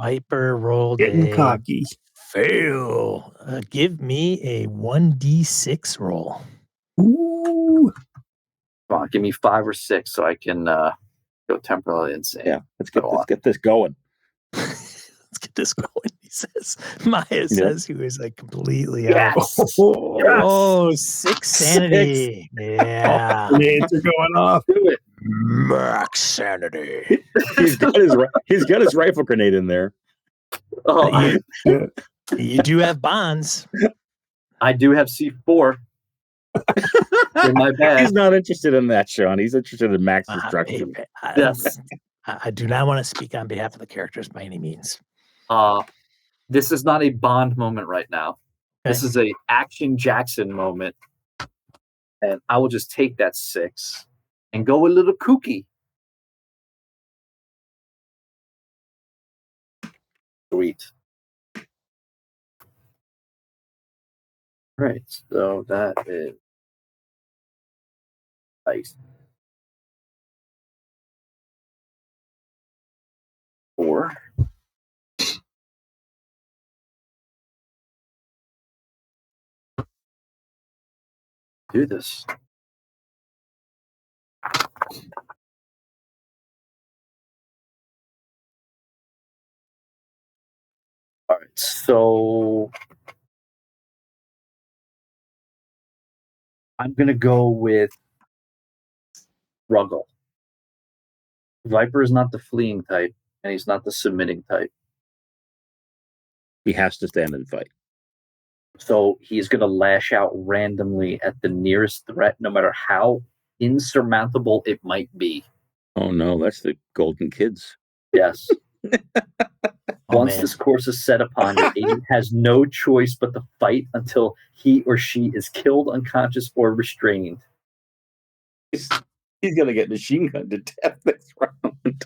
S1: Viper rolled
S3: Getting
S1: a
S3: cocky.
S1: fail. Give me a 1d6 roll.
S3: Ooh.
S2: Come on, give me 5 or 6 so I can go temporarily insane.
S4: Yeah, let's get this going.
S1: Let's get this going, he says. Maya says he was like completely out.
S2: Yes.
S1: Oh, 6 sanity. Yeah.
S3: Grenades are going off.
S2: Do it.
S1: Max sanity.
S4: He's got his rifle grenade in there.
S2: Oh,
S1: You do have bonds.
S2: I do have C4 in my bag.
S4: He's not interested in that, Sean. He's interested in max destruction.
S2: Yes.
S1: I do not want to speak on behalf of the characters by any means.
S2: This is not a Bond moment right now.
S1: Okay.
S2: This is a Action Jackson moment. And I will just take that 6 and go a little kooky. Sweet. Right, so that is nice. 4. Do this. All right, so I'm going to go with struggle. Viper is not the fleeing type, and he's not the submitting type.
S4: He has to stand and fight.
S2: So he's going to lash out randomly at the nearest threat, no matter how insurmountable it might be.
S4: Oh no, that's the Golden Kids.
S2: Yes. Once
S1: man.
S2: this course is set upon, your agent has no choice but to fight until he or she is killed, unconscious, or restrained.
S4: He's gonna get machine gunned to death this round.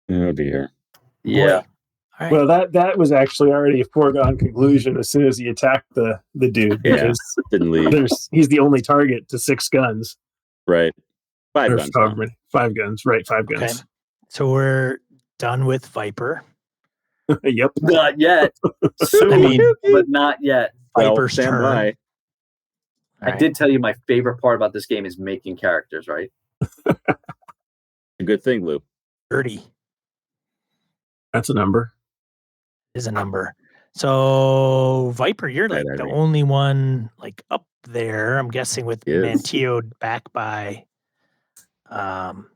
S4: Oh dear.
S2: Yeah.
S1: All right.
S3: Well, that was actually already a foregone conclusion as soon as he attacked the dude,
S4: Yeah.
S3: because
S4: Didn't leave.
S3: he's the only target to 6 guns.
S4: Right. 5
S3: Or
S4: guns.
S3: however
S4: now.
S3: many. 5 guns, right? 5
S1: Okay.
S3: guns.
S1: So we're done with Viper.
S3: Yep.
S2: Not yet. Soon,
S1: I mean,
S2: but not yet.
S4: Well,
S1: Viper's
S4: stand
S1: turn.
S4: by.
S1: All
S2: I
S1: right.
S2: did tell you my favorite part about this game is making characters, right?
S4: A good thing, Lou.
S1: 30
S3: That's a number.
S1: is a number. So Viper, you're like
S4: Right,
S1: the
S4: right.
S1: only one like up there. I'm guessing with
S4: Yes.
S1: Mantillo back by
S4: Some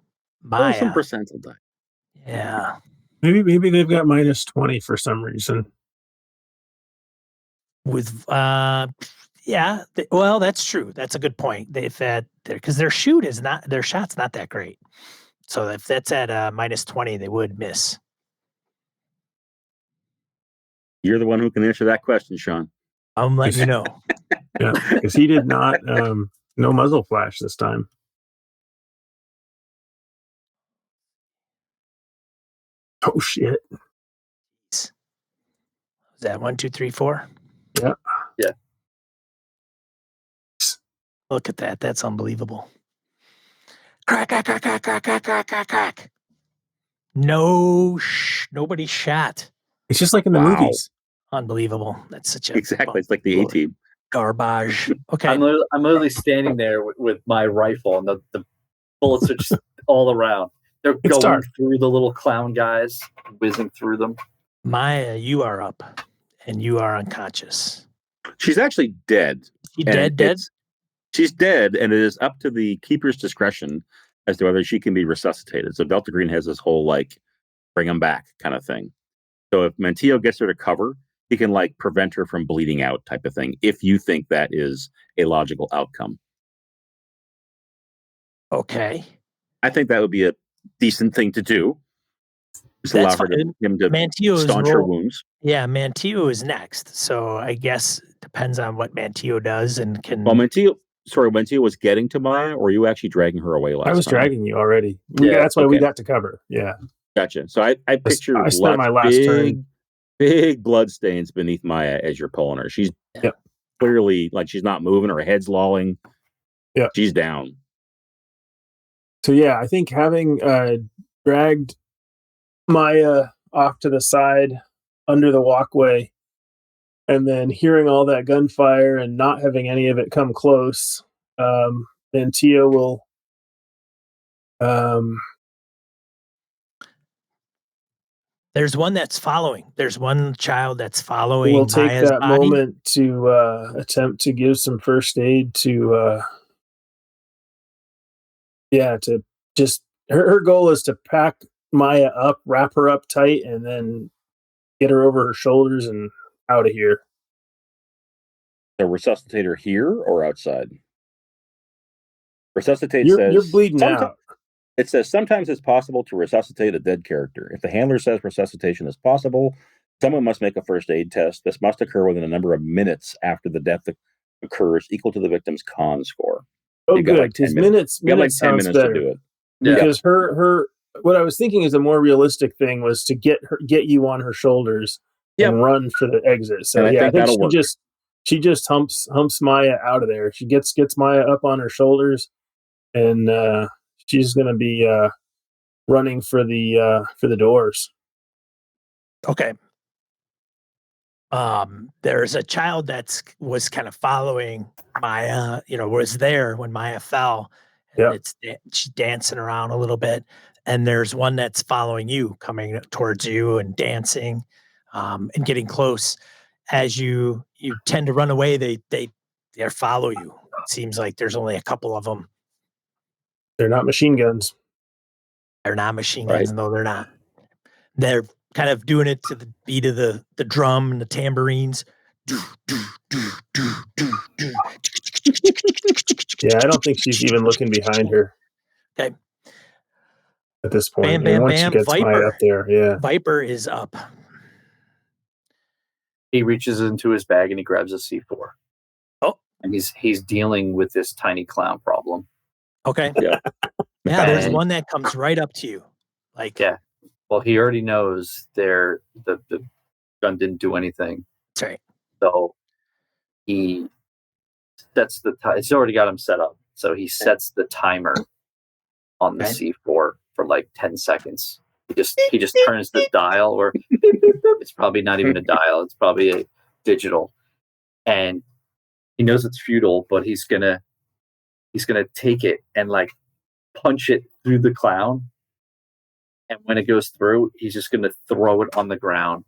S1: Maya.
S4: percentile.
S1: Yeah.
S3: Maybe they've got minus 20 for some reason.
S1: With yeah, well, that's true. That's a good point. If that because their shot's not that great. So if that's at minus 20, they would miss.
S4: You're the one who can answer that question, Sean.
S1: I'm letting you know.
S3: Yeah, because he did not no muzzle flash this time. Oh shit!
S1: Is that 1, 2, 3, 4?
S3: Yeah.
S2: Yeah.
S1: Look at that. That's unbelievable. Crack, crack, crack, crack, crack, crack, crack, crack, crack. Nobody shot.
S3: It's just like in the
S4: Wow.
S3: movies.
S1: Unbelievable. That's such a
S4: Exactly. It's like the A-Team.
S1: garbage. Okay.
S2: I'm literally standing there with my rifle, and the bullets are just all around. They're
S3: It's
S2: going
S3: dark.
S2: through the little clown guys, whizzing through them.
S1: Maya, you are up, and you are unconscious.
S4: She's actually dead.
S1: She
S4: And
S1: dead?
S4: She's dead, and it is up to the keeper's discretion as to whether she can be resuscitated. So Delta Green has this whole bring him back kind of thing. So if Mantillo gets her to cover, he can prevent her from bleeding out type of thing, if you think that is a logical outcome.
S1: Okay.
S4: I think that would be a decent thing to do. Just allow him to
S1: Mantillo's
S4: staunch her wounds.
S1: Yeah, Mantillo is next. So I guess depends on what Mantillo does and can.
S4: Well, Mantillo was getting to Maya, or were you actually dragging her away last time?
S3: I was dragging you already. That's why we got to cover. Yeah.
S4: Gotcha. So I picture
S3: I spent my last turn.
S4: Big blood stains beneath Maya as you're pulling her. She's clearly she's not moving. Her head's lolling.
S3: Yeah.
S4: She's down.
S3: So yeah, I think having dragged Maya off to the side under the walkway, and then hearing all that gunfire and not having any of it come close, Mantillo will
S1: there's one that's following. There's one child that's following.
S3: We'll take
S1: Maya's
S3: that
S1: body.
S3: moment to attempt to give some first aid to to just her goal is to pack Maya up, wrap her up tight, and then get her over her shoulders and out of here.
S4: So resuscitate her here or outside? Resuscitate
S3: you're bleeding out.
S4: It says sometimes it's possible to resuscitate a dead character. If the handler says resuscitation is possible, someone must make a first aid test. This must occur within a number of minutes after the death occurs, equal to the victim's con score.
S3: Oh, good. Because minutes sounds better.
S4: To do it.
S3: Because her what I was thinking is a more realistic thing was to get you on her shoulders and run for the exit. So I think she just humps Maya out of there. She gets Maya up on her shoulders, and she's going to be running for the doors.
S1: Okay. There's a child that was kind of following Maya, was there when Maya fell. And she's dancing around a little bit. And there's one that's following you, coming towards you and dancing, and getting close. As you tend to run away, they follow you. It seems like there's only a couple of them.
S3: They're not machine guns.
S1: They're not machine guns, no, they're not. They're kind of doing it to the beat of the drum and the tambourines.
S3: Yeah, I don't think she's even looking behind her.
S1: Okay.
S3: At this point,
S1: bam,
S3: once
S1: bam.
S3: she gets Maya up there,
S1: Viper is up.
S2: He reaches into his bag and he grabs a C4.
S1: Oh,
S2: and he's dealing with this tiny clown problem.
S1: Okay. Yeah. There's one that comes right up to you,
S2: Well, he already knows the gun didn't do anything.
S1: That's right.
S2: So he sets it's already got him set up. So he sets the timer on the C4 for 10 seconds. He just turns the dial, or it's probably not even a dial. It's probably a digital. And he knows it's futile, but he's gonna take it and punch it through the clown. And when it goes through, he's just gonna throw it on the ground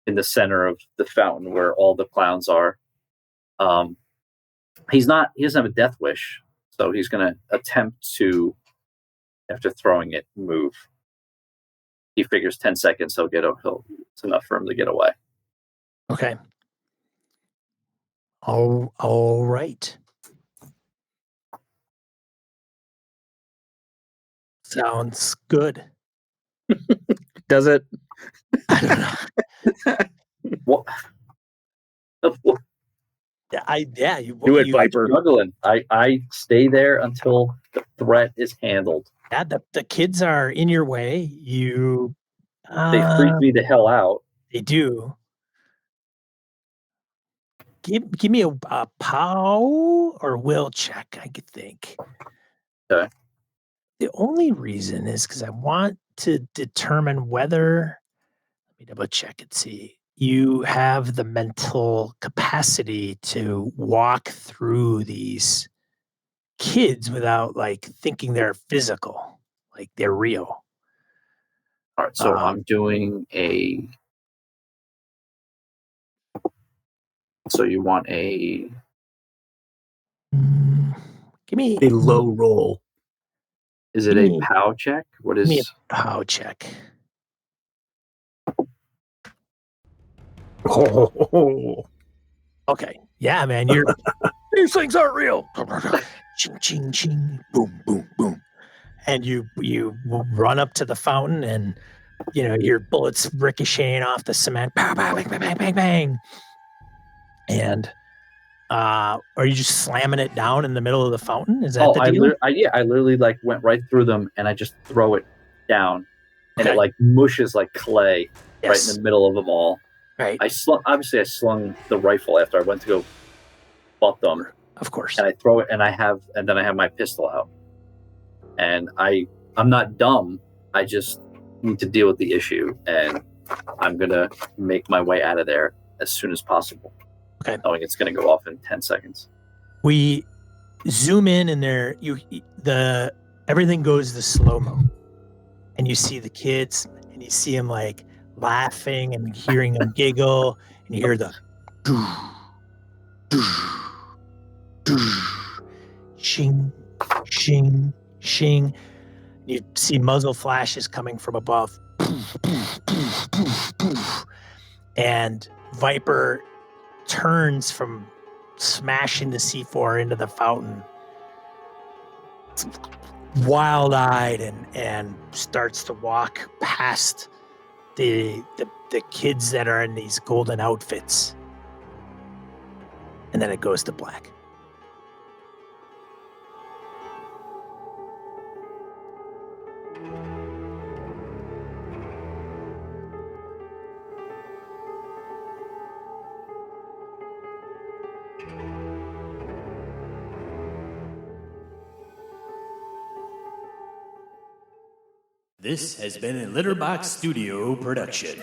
S2: in the center of the fountain where all the clowns are. He doesn't have a death wish, so he's gonna attempt to, after throwing it, move. He figures 10 seconds it's enough for him to get away.
S1: Okay. All right. Sounds good.
S4: Does it?
S1: I don't know.
S2: What?
S1: You
S4: Do it,
S1: you,
S4: Viper.
S2: Juggling. I stay there until the threat is handled.
S1: yeah, the kids are in your way. You
S2: They freak me the hell out.
S1: They do. Give me a POW or will check, I could think.
S2: Okay.
S1: The only reason is because I want to determine whether, let me double check and see, you have the mental capacity to walk through these kids without like thinking they're physical, like they're real.
S2: All right. So
S1: Um,
S2: I'm doing a. So you want a.
S1: Give me
S3: A low roll.
S2: Is it a POW check? What
S1: give me a
S2: is?
S1: POW check.
S3: Oh,
S1: Okay. Yeah, man. These things aren't real. Ching, ching, ching. Boom, boom, boom. And you run up to the fountain and your bullets ricocheting off the cement. Pow, pow, bang, bang, bang, bang, bang. And are you just slamming it down in the middle of the fountain? Is that the deal?
S2: I literally like went right through them and I just throw it down, and it
S1: Okay.
S2: like mushes like clay right in
S1: Yes.
S2: the middle of them all.
S1: Right.
S2: I slung the rifle after I went to go butt them,
S1: Of course.
S2: and I throw it, and then I have my pistol out, and I'm not dumb. I just need to deal with the issue, and I'm gonna make my way out of there as soon as possible.
S1: Okay.
S2: Knowing it's gonna go off in 10 seconds.
S1: We zoom in and everything goes to slow-mo. And you see the kids and you see them like laughing and hearing them giggle, and you hear the shing, shing, shing. You see muzzle flashes coming from above. And Viper turns from smashing the C4 into the fountain, wild-eyed, and starts to walk past the kids that are in these golden outfits. And then it goes to black.
S5: This has been a Litterbox Studio production.